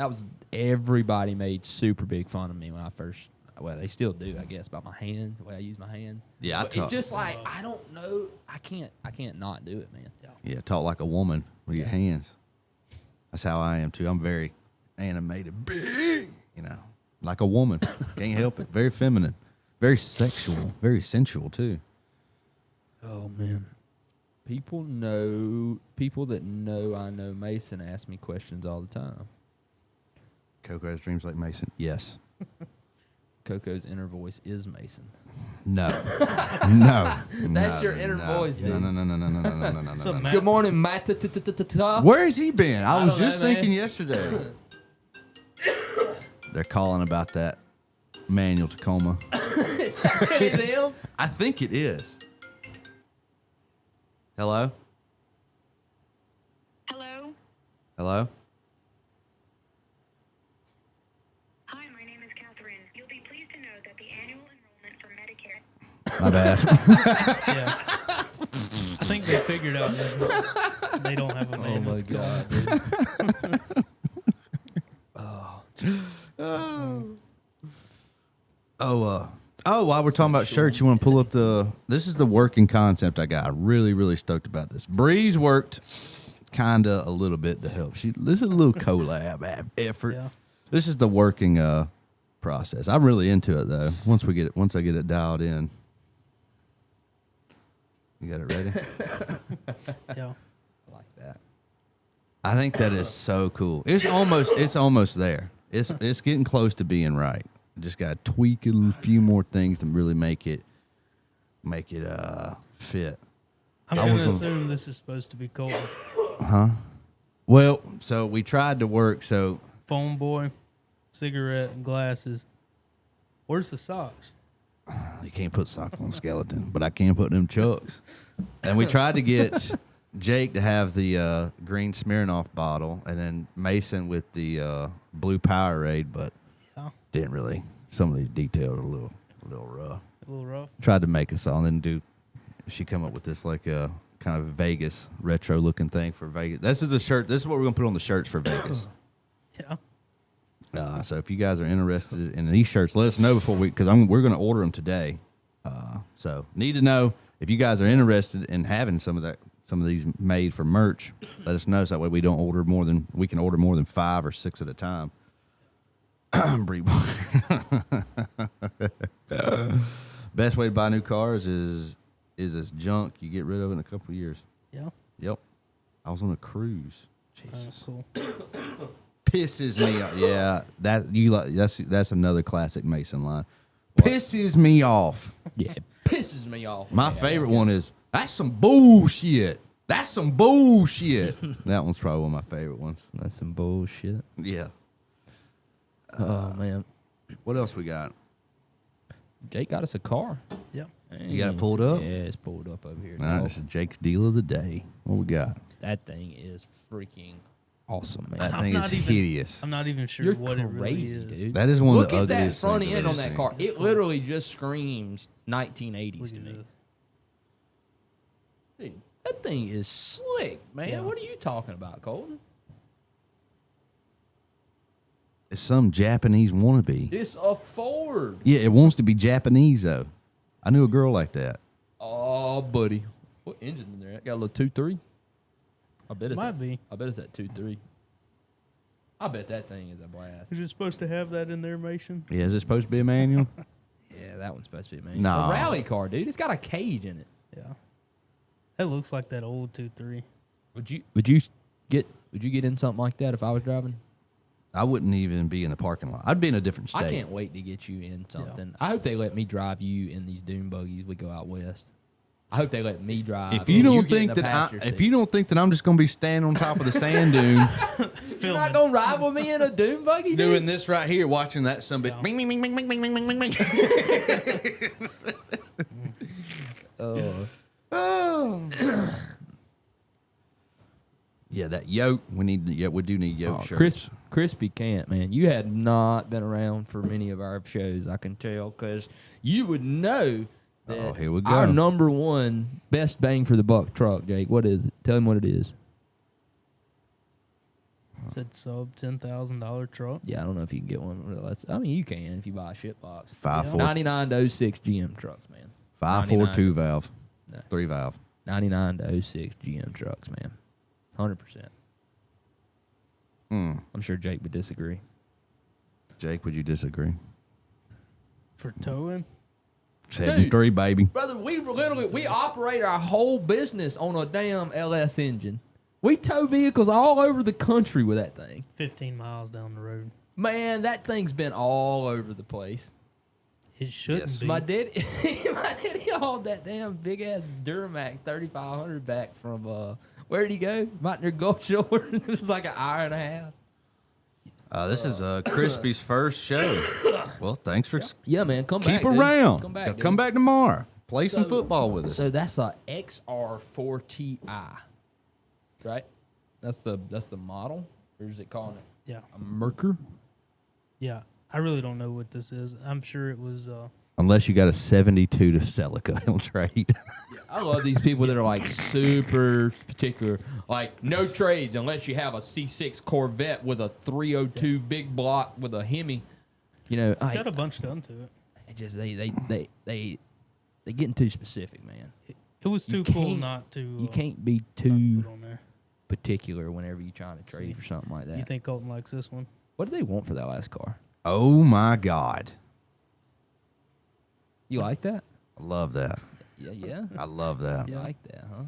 Everybody made super big fun of me when I first. Well, they still do, I guess, about my hands, the way I use my hand. Yeah, it's just like I don't know. I can't not do it, man. Yeah, talk like a woman with your hands. That's how I am too. I'm very animated, big, like a woman. Can't help it. Very feminine. Very sexual, very sensual too. Oh man, people that know I know Mason ask me questions all the time. Coco has dreams like Mason. Yes. Coco's inner voice is Mason. No. That's your inner voice, dude. No. Good morning, Matt. Where has he been? I was just thinking yesterday. They're calling about that manual Tacoma. Is that really them? I think it is. Hello? Hello? Hi, my name is Catherine. You'll be pleased to know that the annual enrollment for Medicare... My bad. Yeah. I think they figured out that they don't have a manual. Oh my God. While we're talking about shirts, you want to pull up this is the working concept I got. I'm really, really stoked about this. Bree's worked kind of a little bit to help. This is a little collab effort. Yeah. This is the working process. I'm really into it though. Once I get it dialed in. You got it ready? Yeah. I like that. I think that is so cool. It's almost there. It's getting close to being right. Just got to tweak a few more things to really make it fit. I'm going to assume this is supposed to be cold. Huh? Well, so we tried to work. So phone boy, cigarette, and glasses. Where's the socks? You can't put socks on a skeleton, but I can put them chucks. And we tried to get Jake to have the green Smirnoff bottle, and then Mason with the blue Powerade, but didn't really. Some of these details are a little rough. A little rough. Tried to make us all, and then she come up with this like kind of Vegas retro looking thing for Vegas. This is the shirt. This is what we're gonna put on the shirts for Vegas. Yeah. So if you guys are interested in these shirts, let us know before because we're gonna order them today. So need to know if you guys are interested in having some of these made for merch. Let us know so that way we can order more than 5 or 6 at a time. Best way to buy new cars is this junk you get rid of in a couple of years. Yeah. Yep. I was on a cruise. Jesus. Cool. Pisses me off. Yeah, that's another classic Mason line. Pisses me off. Yeah, it pisses me off. My favorite one is that's some bullshit. That's some bullshit. That one's probably one of my favorite ones. That's some bullshit. Yeah. Oh man, What else we got? Jake got us a car. Yeah. You got it pulled up? Yeah, it's pulled up over here. All right, this is Jake's deal of the day. What we got? That thing is freaking awesome, man. That thing is hideous. I'm not even sure You're what crazy, it really is. dude. That is one Look of at the that ugliest front things I've end ever on that seen. car. It cool. literally just screams 1980s Look to at me. this. Dude, that thing is slick, man. Yeah. What are you talking about, Colton? It's some Japanese wannabe. It's a Ford. Yeah, it wants to be Japanese though. I knew a girl like that. Oh, buddy. What engine in there? Got a little 2.3? I bet it's Might be. I bet it's that 2.3. I bet that thing is a blast. Is it supposed to have that in there, Mason? Yeah, is it supposed to be a manual? Yeah, that one's supposed to be, man. Nah. It's a rally car, dude. It's got a cage in it. Yeah. That looks like that old 2.3. Would you get in something like that if I was driving? I wouldn't even be in the parking lot. I'd be in a different state. I can't wait to get you in something. I hope they let me drive you in these dune buggies we go out west. I hope they let me drive. If you and don't get in think the that passenger if seat. you don't think that I'm just gonna be standing on top of the sand dune You're not gonna ride with me in a dune buggy, dude? doing this right here, watching that some bitch. Bing, bing, bing, bing, bing, bing, bing, bing, bing. Oh. Yeah, that yoke. We do need yoke shirts. Crispy can't, man. You had not been around for many of our shows, I can tell, because you would know that Here we go. our number one best bang for the buck truck, Jake. What is it? Tell him what it is. Said sub $10,000 truck. Yeah, I don't know if you can get one. I mean, you can if you buy a shit box. 5.4 99 to 06 GM trucks, man. 5.4 2 valve, No. 3 valve. 99 to 06 GM trucks, man. 100%. I'm sure Jake would disagree. Jake, would you disagree? For towing? 73, baby. Brother, we operate our whole business on a damn LS engine. We tow vehicles all over the country with that thing. 15 miles down the road. Man, that thing's been all over the place. It shouldn't be. My daddy hauled that damn big ass Duramax 3500 back from where did he go? Right near Gulf Shore. It was like an hour and a half. This is Crispy's first show. Well, thanks for Yeah, man, come back. keep dude. around. Come back. Come dude. back tomorrow. Play some football with us. So that's a XR4Ti, right? That's the model, or is it calling it Yeah. a Merker? Yeah. I really don't know what this is. I'm sure it was. Unless you got a 72 to Celica, he'll trade. I love these people that are like super particular, like no trades unless you have a C6 Corvette with a 302 big block with a Hemi. You know, Got a bunch done to it. it just they getting too specific, man. It was too cool not to. You can't be not too put on there. particular whenever you're trying to trade for something like that. You think Colton likes this one? What did they want for that last car? Oh my God. You like that? I love that. Yeah. I love that. You like that, huh?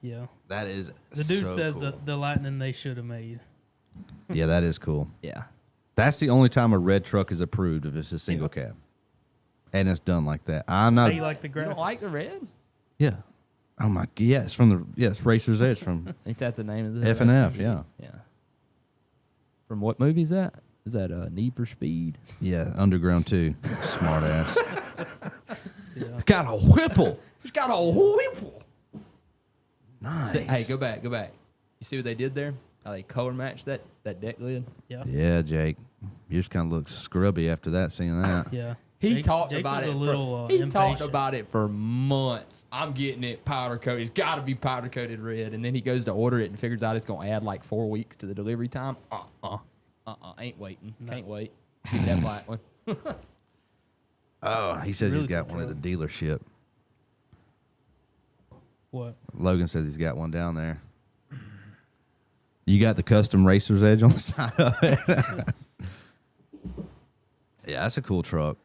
Yeah. That is The dude so says cool. that the Lightning they should have made. Yeah, that is cool. Yeah. That's the only time a red truck is approved if it's a single cab. And it's done like that. I'm not. How you like the You graphics? don't like the red? Yeah. Oh my. Yeah, it's from Racer's Edge from Ain't that the name of the F and F. Yeah. Yeah. From what movie is that? Is that Need for Speed? Yeah. Underground 2. Smart ass. Yeah. Got a Whipple. It's got a whipple. Nice. Hey, go back. You see what they did there? How they color matched that deck lid? Yeah. Yeah, Jake. You just kind of look scrubby after that, seeing that. Yeah. He talked Jake about was it. a little, He talked impatient. about it for months. I'm getting it powder coated. It's got to be powder coated red. And then he goes to order it and figures out it's going to add like 4 weeks to the delivery time. Ain't waiting. No. Can't wait. Keep that black one. Oh, he says Really he's got good one at the dealership. What? Logan says he's got one down there. You got the custom racer's edge on the side of it. Yeah, that's a cool truck.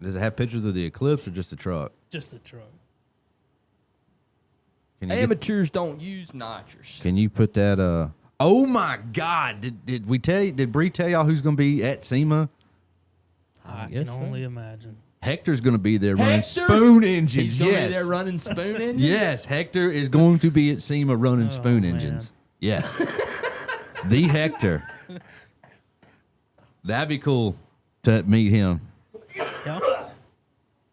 Does it have pictures of the Eclipse or just the truck? Just the truck. Amateurs don't use nitrous. Can you put that? Oh my God! Did we tell you? Did Bree tell y'all who's going to be at SEMA? I can guess so. only imagine. Hector's going to be there running Hector? spoon engines. He's going to Yes, be there running spoon engines? yes. Hector is going to be at SEMA running spoon man. engines. Yes, the Hector. That'd be cool to meet him. Yeah.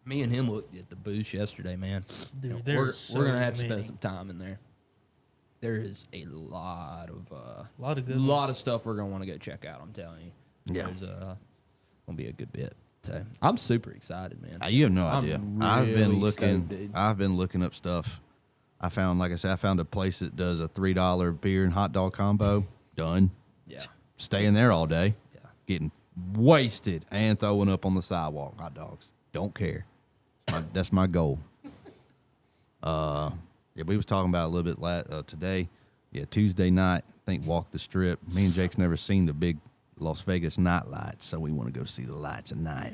Me and him looked at the booth yesterday, man. Dude, we're there's going to so have to many. spend some time in there. There is a lot of good lot ones. of stuff we're going to want to go check out, I'm telling you. Yeah. There's going to be a good bit. So, I'm super excited, man. You have no I'm idea. really stoked, dude. I've been looking up stuff. I found, like I said, I found a place that does a $3 beer and hot dog combo. Done. Yeah. Staying there all day. Yeah. Getting wasted and throwing up on the sidewalk hot dogs. Don't care. That's my goal. Yeah, we was talking about it a little bit today. Yeah, Tuesday night. I think walk the strip. Me and Jake's never seen the big Las Vegas night lights, so we want to go see the lights at night.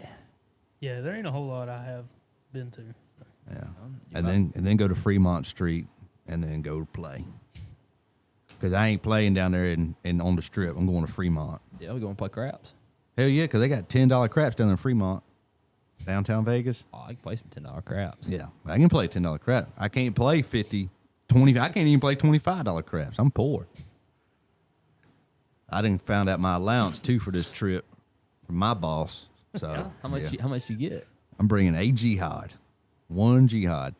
Yeah, there ain't a whole lot I have been to. Yeah, and then go to Fremont Street and then go play. Because I ain't playing down there in on the strip. I'm going to Fremont. Yeah, we're going to play craps. Hell yeah, because they got $10 craps down in Fremont, downtown Vegas. Oh, I can play some $10 craps. Yeah, I can play $10 crap. I can't play 50, 20. I can't even play $25 craps. I'm poor. I didn't found out my allowance too for this trip from my boss. So Yeah. How much you get? I'm bringing a jihad, one jihad,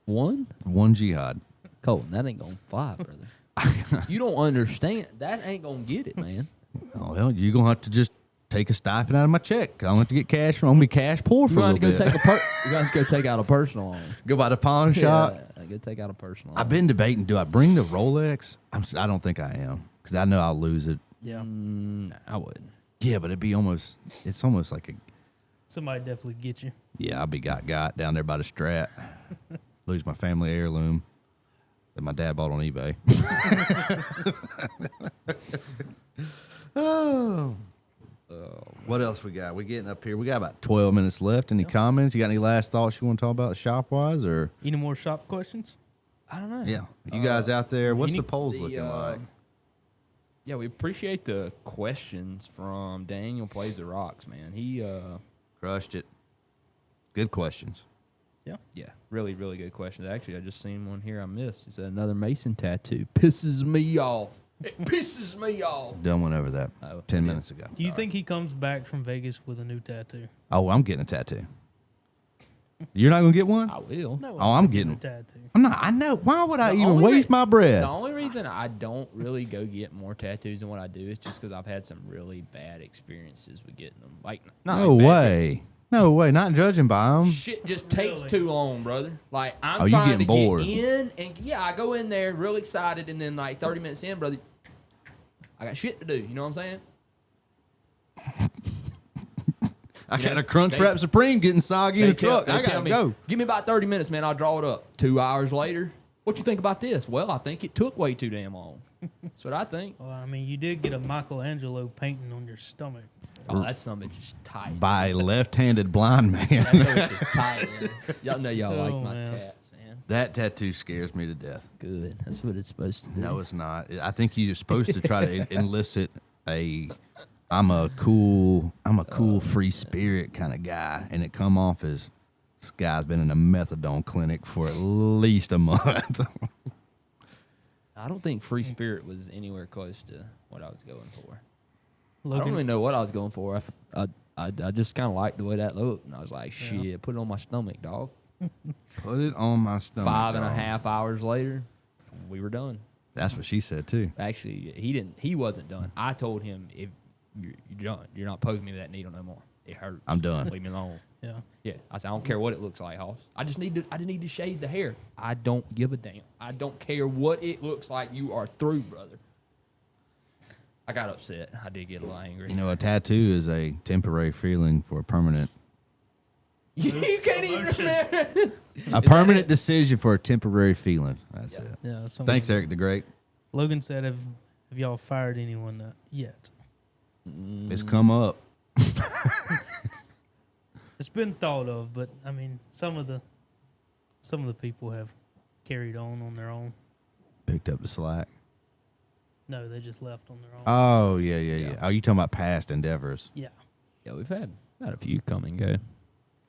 One? jihad. Colton, that ain't gonna fly, brother. You don't understand. That ain't gonna get it, man. Oh well, you're gonna have to just take a stipend out of my check. I don't have to get cash. I'm gonna be cash poor for You're a gonna little have to bit. go take you're gonna have to go take out a personal loan. Go by the pawn shop. Yeah, go take out a personal. I've been debating: do I bring the Rolex? I don't think I am because I know I'll lose it. Yeah. Nah, I wouldn't. Yeah, but it'd be almost. It's almost like a. Somebody definitely get you. Yeah, I'll be got down there by the Strat. Lose my family heirloom that my dad bought on eBay. Oh. What else we got? We getting up here. We got about 12 minutes left. Any comments? You got any last thoughts you want to talk about shop wise or? Any more shop questions? I don't know. Yeah. You guys out there, what's the polls the, looking like? Yeah, we appreciate the questions from Daniel Plays the Rocks, man. He Crushed it. Good questions. yeah, really, really good questions. Actually, I just seen one here I missed. He said another Mason tattoo. Pisses me off. It pisses me off. Done went over that Oh, 10 yeah. minutes ago. Do you think he comes back from Vegas with a new tattoo? Oh, I'm getting a tattoo. You're not going to get one? I will. No. Oh, I'm a getting. tattoo. I'm not. I know. Why would I The even only waste my breath? The only reason I don't really go get more tattoos than what I do is just because I've had some really bad experiences with getting them. Like, not No like bad way. No way. Not judging by them. shit just takes Really? too long, brother. Like, I'm Oh, you trying to getting bored. get in, and yeah, I go in there real excited, and then like 30 minutes in, brother, I got shit to do. You know what I'm saying? I You got know, a Crunch they- Wrap Supreme getting soggy in the truck. They I tell gotta me, go. give me about 30 minutes, man. I'll draw it up. 2 hours later, what you think about this? Well, I think it took way too damn long. That's what I think. Well, I mean, you did get a Michelangelo painting on your stomach. Oh, that's something just tight. By a left-handed blind man. That something just tight, man. Y'all know y'all like Oh, my man. tats, man. That tattoo scares me to death. Good. That's what it's supposed to do. No, it's not. I think you're supposed to try to elicit I'm a cool free spirit kind of guy, and it come off as this guy's been in a methadone clinic for at least a month. I don't think Free Spirit was anywhere close to what I was going for. I don't Logan, really know what I was going for. I just kind of liked the way that looked, and I was like, shit, put it on my stomach, dog. Put it on my stomach. 5.5 hours later, we were done. That's what she said too. Actually, he wasn't done. I told him, if you're done, you're not poking me with that needle no more. It hurts. I'm done. Leave me alone. Yeah. Yeah. I said, I don't care what it looks like, Hoss. I just need to shade the hair. I don't give a damn. I don't care what it looks like. You are through, brother. I got upset. I did get a little angry. You know, a tattoo is a temporary feeling for a permanent. You can't even remember. A permanent decision for a temporary feeling. That's it. Yeah. Thanks, Eric the Great. Logan said, "Have y'all fired anyone yet?" It's come up. It's been thought of, but I mean, some of the people have carried on their own. Picked up the slack. No, they just left on their own. Oh, yeah. Oh, you talking about past endeavors? Yeah. Yeah, we've had a few come and go.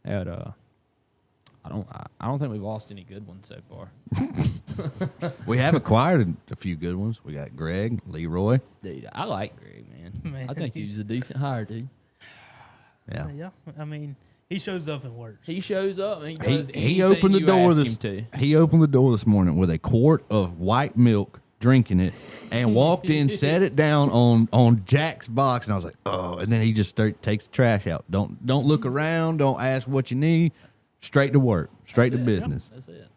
Had I don't think we've lost any good ones so far. We have acquired a few good ones. We got Greg, Leroy. Dude, I like Greg, man. Man, I think he's a decent hire, dude. Yeah. So, yeah. I mean, he shows up and works. He shows up and he does He opened the anything door you ask him to. He opened the door this morning with a quart of white milk, drinking it, and walked in, set it down on Jack's box, and I was like, oh. And then he just takes the trash out. Don't look around. Don't ask what you need. Straight to work. Straight to business. That's it.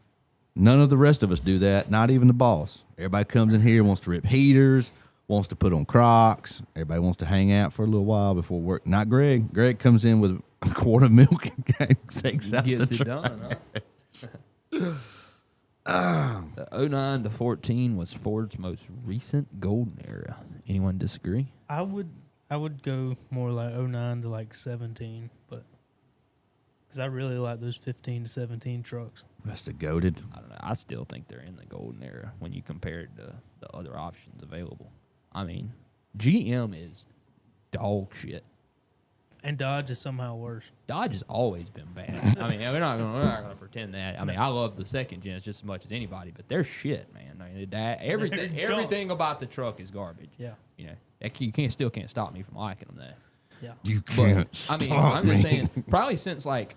None of the rest of us do that. Not even the boss. Everybody comes in here, wants to rip heaters, wants to put on Crocs. Everybody wants to hang out for a little while before work. Not Greg. Greg comes in with a quart of milk and takes out Gets the it trash. done, huh? The 09 to 14 was Ford's most recent golden era. Anyone disagree? I would go more like 09 to like 17, but because I really like those 15 to 17 trucks. That's the goated. I don't know. I still think they're in the golden era when you compare it to the other options available. I mean, GM is dog shit. And Dodge is somehow worse. Dodge has always been bad. I mean, we're not gonna pretend that. I mean, I love the second gens just as much as anybody, but they're shit, man. I mean, everything about the truck is garbage. Yeah. You know, you still can't stop me from liking them. That. Yeah. You can't But, stop I mean, I'm just me. saying, probably since like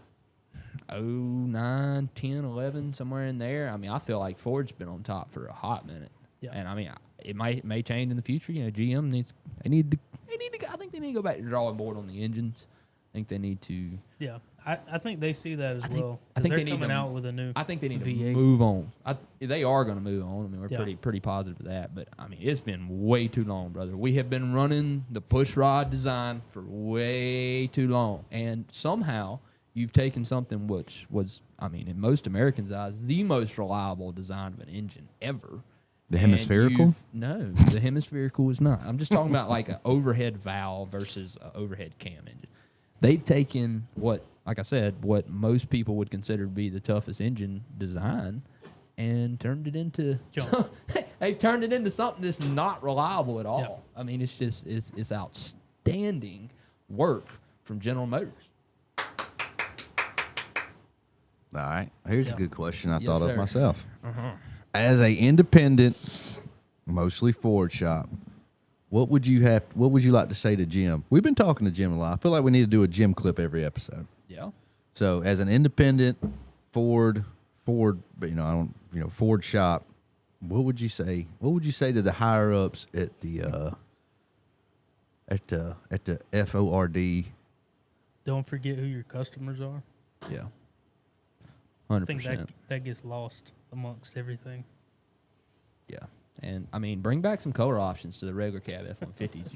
09, 10, 11, somewhere in there. I mean, I feel like Ford's been on top for a hot minute. Yeah. And I mean, it may change in the future. You know, GM I think they need to go back to the drawing board on the engines. I think they need to. Yeah. I think they see that as well. I think they're they need coming to- out with a new I think they need V8. to move on. They are going to move on. I mean, we're Yeah. pretty positive of that. But I mean, it's been way too long, brother. We have been running the push rod design for way too long, and somehow you've taken something which was, I mean, in most Americans' eyes, the most reliable design of an engine ever. The And hemispherical? No, the hemispherical is not. I'm just talking about like an overhead valve versus an overhead cam engine. They've taken like I said, what most people would consider to be the toughest engine design and turned it into they've turned it into something that's not reliable at all. Yeah. I mean, it's just it's outstanding work from General Motors. All right. Here's a good question I thought sir. of myself. As a independent, mostly Ford shop, what would you like to say to Jim? We've been talking to Jim a lot. I feel like we need to do a Jim clip every episode. Yeah. So, as an independent Ford, Ford shop, what would you say? What would you say to the higher ups at the FORD? Don't forget who your customers are. Yeah. I think 100%. that gets lost amongst everything. Yeah. And, I mean, bring back some color options to the regular cab F-150s.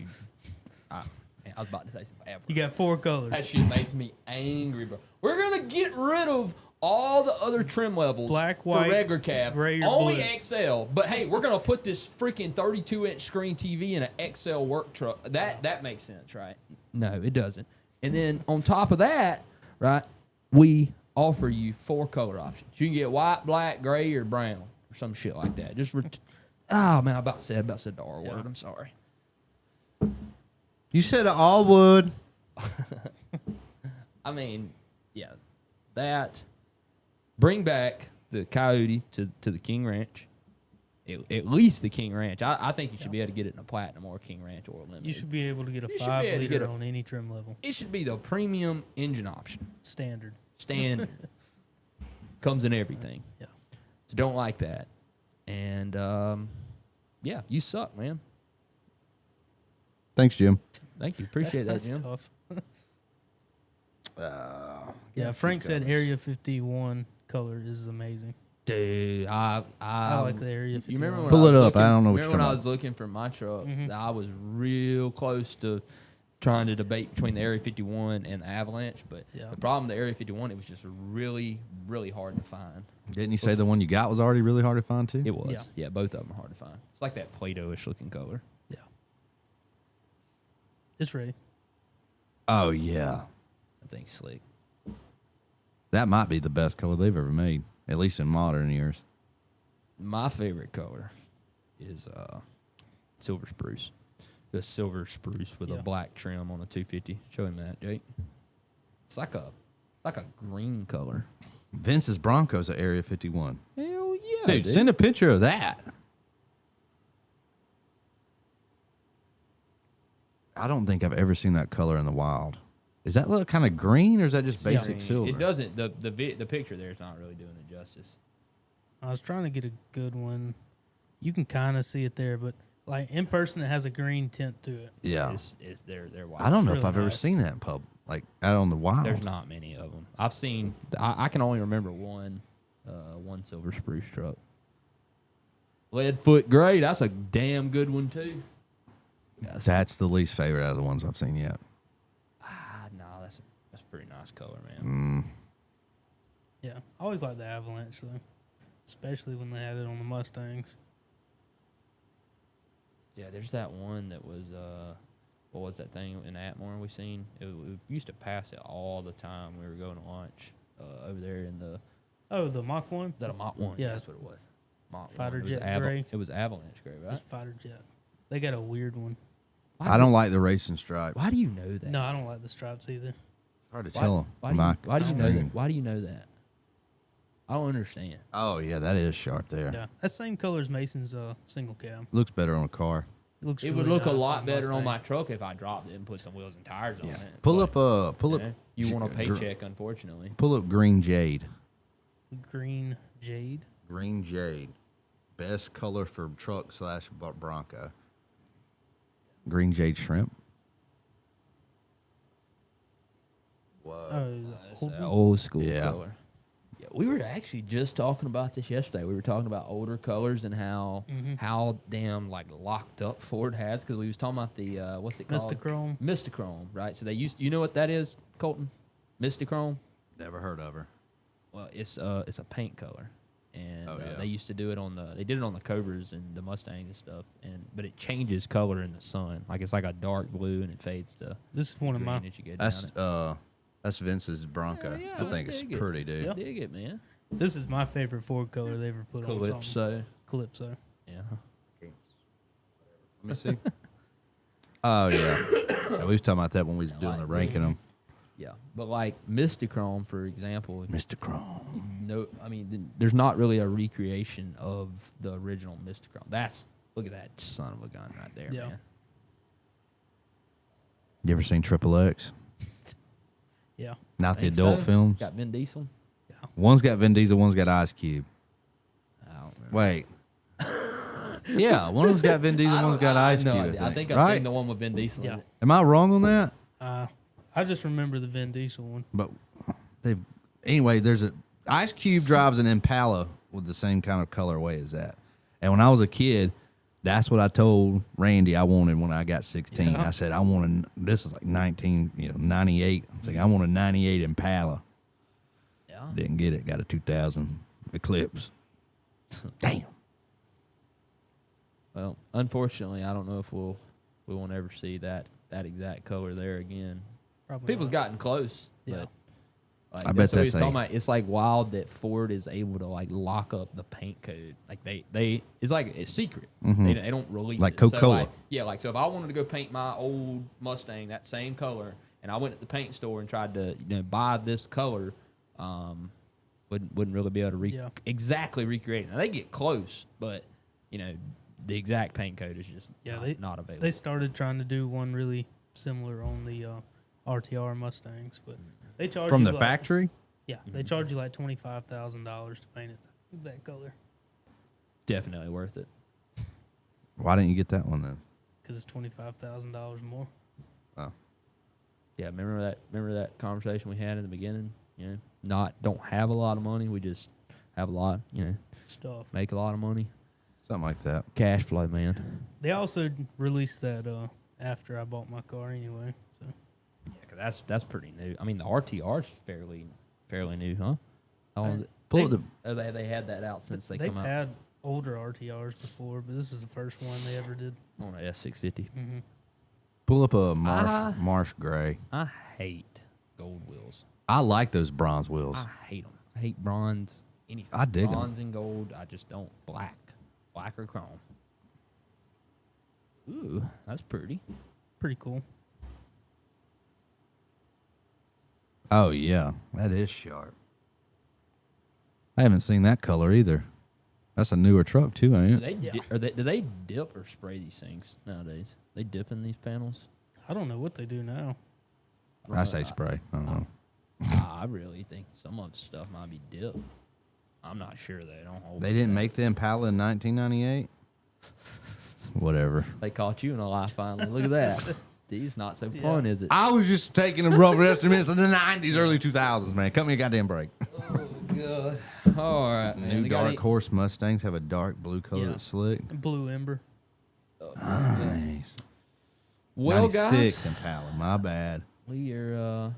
Man, I was about to say some bad words. You got 4 colors. That shit makes me angry, bro. We're going to get rid of all the other trim levels Black, for white, regular cab. gray, or Only blue. XL. But, hey, we're going to put this freaking 32-inch screen TV in an XL work truck. That makes sense, right? No, it doesn't. And then on top of that, right, we offer you 4 color options. You can get white, black, gray, or brown, or some shit like that. Just man, I about said the R word. I'm sorry. You said all wood. I mean, yeah, that. Bring back the Coyote to the King Ranch. At least the King Ranch. I think you should be able to get it in a Platinum or a King Ranch or a Limited. You should be able to get a You should be able to 5-liter get on any trim level. It should be the premium engine option. Standard. Standard. Comes in everything. Yeah. So don't like that. And yeah, you suck, man. Thanks, Jim. Thank you. Appreciate that, That's Jim. tough. Yeah, Frank said Area 51 color is amazing. Dude, I like the Area 51. You remember when Pull I was it up. looking- I don't know what remember you're when I talking was looking for my truck, I was real close to trying to debate between the Area 51 and the Avalanche, but Yeah. the problem with the Area 51, it was just really, really hard to find. Didn't you say the one you got was already really hard to find too? It was. Yeah. Yeah, both of them are hard to find. It's like that Play-Doh-ish looking color. Yeah. It's ready. Oh yeah, I think slick. that might be the best color they've ever made, at least in modern years. My favorite color is silver spruce. The silver spruce with a black trim on the 250. Show him that, Jake. It's like a green color. Vince's Broncos at Area 51. Hell yeah, Dude, send a picture of that. I don't think I've ever seen that color in the wild. Is that look kind of green or is that just basic silver? It doesn't. The picture there is not really doing it justice. I was trying to get a good one. You can kind of see it there, but like in person, it has a green tint to it. Yeah. They're white. I don't know It's if I've really ever nice. seen that in pub, like out on the wild. There's not many of them. I've seen. I can only remember one silver spruce truck. Leadfoot gray. That's a damn good one too. That's the least favorite out of the ones I've seen yet. No, that's a pretty nice color, man. Yeah, I always like the Avalanche though, especially when they had it on the Mustangs. Yeah, there's that one that was what was that thing in Atmore we seen? We used to pass it all the time. We were going to lunch over there in The Mach 1? is that a Mach 1? Yeah. That's what it was. Mach Fighter 1. jet gray. It was Avalanche gray, right? It's fighter jet. They got a weird one. I don't like the racing stripe. Why do you know that? No, I don't like the stripes either. Hard to Why, tell. why do you know that? Why do you know that? I don't understand. Oh yeah, that is sharp there. Yeah, that's same color as Mason's single cab. Looks better on a car. It looks. It really would look a nice lot on better on Mustang. my truck if I dropped it and put some wheels and tires on it. Pull But, up. You want a paycheck, unfortunately. Pull up green jade. green jade. Green jade, best color for truck / Bronco. Green jade shrimp. Whoa. Oh, That's an old school Yeah. color. Yeah, we were actually just talking about this yesterday. We were talking about older colors and how damn like locked up Ford has because we was talking about the what's it called? Mistachrome. Mistachrome, right? So they used. You know what that is, Colton? Mistachrome. Never heard of her. Well, it's a paint color, and yeah. they used to do it on they did it on the Cobras and the Mustangs and stuff, but it changes color in the sun. Like it's like a dark blue and it fades to This is one of green my. as you go down it. That's Vince's Bronco. Yeah, I think it's dig it. pretty, dude. Yeah. Dig it, man. This is my favorite Ford color they ever put on something. Calypso. Calypso. Yeah. Let me see. Oh yeah. We was talking about that when we was doing the ranking them. Yeah, but like Mistachrome, for example, Mr. Chrome. no, I mean, there's not really a recreation of the original Mistachrome. Look at that son of a gun right there, Yeah. man. You ever seen Triple X? Yeah. Not the Think adult so? films. Got Vin Diesel. One's got Vin Diesel. One's got Ice Cube. I don't remember. Wait. Yeah, one of them's got Vin Diesel. One's got Ice No, Cube. I think I've right? seen the one with Vin Diesel. Yeah. In it. Am I wrong on that? I just remember the Vin Diesel one. But anyway, there's Ice Cube drives an Impala with the same kind of colorway as that. And when I was a kid, that's what I told Randy I wanted when I got 16. Yeah. I said I wanted, this is like 98. I was like, I want a 98 Impala. Yeah. Didn't get it. Got a 2000 Eclipse. Damn. Well, unfortunately, I don't know if we won't ever see that exact color there again. Probably People's not. gotten close. Yeah. But, like, I bet what that's he's talking about. It's like wild that Ford is able to like lock up the paint code. Like they it's like it's secret. They don't release Like it. Coca-Cola. So if I wanted to go paint my old Mustang that same color, and I went at the paint store and tried to buy this color, wouldn't really be able to exactly recreate it. Now they get close, but the exact paint code is just not available. They started trying to do one really similar on the RTR Mustangs, but they charge From you the like- factory? Yeah, they charge you like $25,000 to paint it that color Definitely worth it. Why didn't you get that one then? because it's $25,000 more. Oh, Yeah, remember that conversation we had in the beginning? You know, don't have a lot of money. We just have a lot. You know, Stuff. make a lot of money. something like that. Cash flow, man. They also released that after I bought my car anyway. So Yeah, 'cause that's pretty new. I mean, the RTR's fairly new, huh? How long is it? They had that out since they they've come out had older RTRs before, but this is the first one they ever did. on a S650. Pull up a Marsh Gray. I hate gold wheels. I like those bronze wheels. I hate them. I hate bronze. Anything. I dig 'em. bronze and gold. I just don't. Black or chrome. Ooh, that's pretty. Pretty cool. Oh yeah, that is sharp. I haven't seen that color either. That's a newer truck too, ain't it? Do they dip or spray these things nowadays? They dip in these panels? I don't know what they do now. I say spray. I don't know. I really think some of the stuff might be dipped. I'm not sure they don't hold. They didn't make the Impala in 1998. Whatever. They caught you in a lie finally. Look at that. These not so fun, is it? I was just taking a rough estimates of the 90s, early 2000s, man. Cut me a goddamn break. Oh god. All right, man. New Dark Horse Mustangs have a dark blue color that's slick. Blue Ember. Nice. Well, 96 guys, Impala, my bad. we're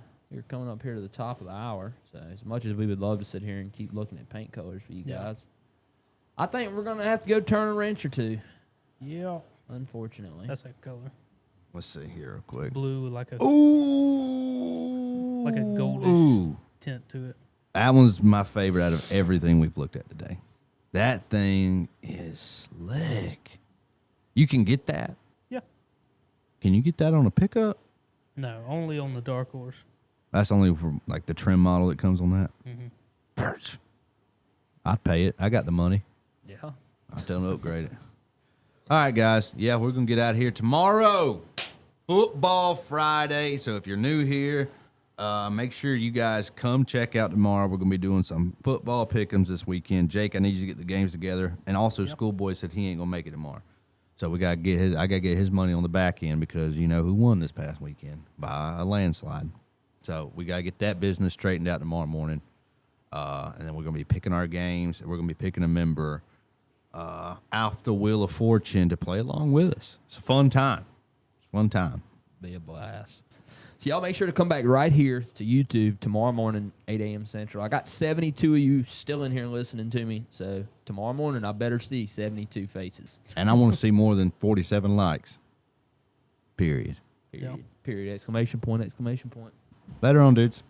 coming up here to the top of the hour. So as much as we would love to sit here and keep looking at paint colors for you guys, I think we're gonna have to go turn a wrench or two. Yeah. Unfortunately. That's that color. Let's see here real quick. Blue with like a Ooh. goldish tint to it. That one's my favorite out of everything we've looked at today. That thing is slick. You can get that? Yeah. Can you get that on a pickup? No, only on the Dark Horse. That's only for like the trim model that comes on that. I'd pay it. I got the money. Yeah. I'll tell them to upgrade it. All right, guys. Yeah, we're going to get out of here tomorrow. Football Friday. So if you're new here, make sure you guys come check out tomorrow. We're going to be doing some football pick'ems this weekend. Jake, I need you to get the games together. And also, Schoolboy said he ain't going to make it tomorrow. So we got to get his. I got to get his money on the back end because you know who won this past weekend by a landslide. So we got to get that business straightened out tomorrow morning. And then we're going to be picking our games. We're going to be picking a member off the Wheel of Fortune to play along with us. It's a fun time. It's a fun time. Be a blast. So y'all make sure to come back right here to YouTube tomorrow morning, 8 a.m. Central. I got 72 of you still in here listening to me. So tomorrow morning, I better see 72 faces. And I want to see more than 47 likes. Period. Period. Period. Exclamation point. Exclamation point. Later on, dudes.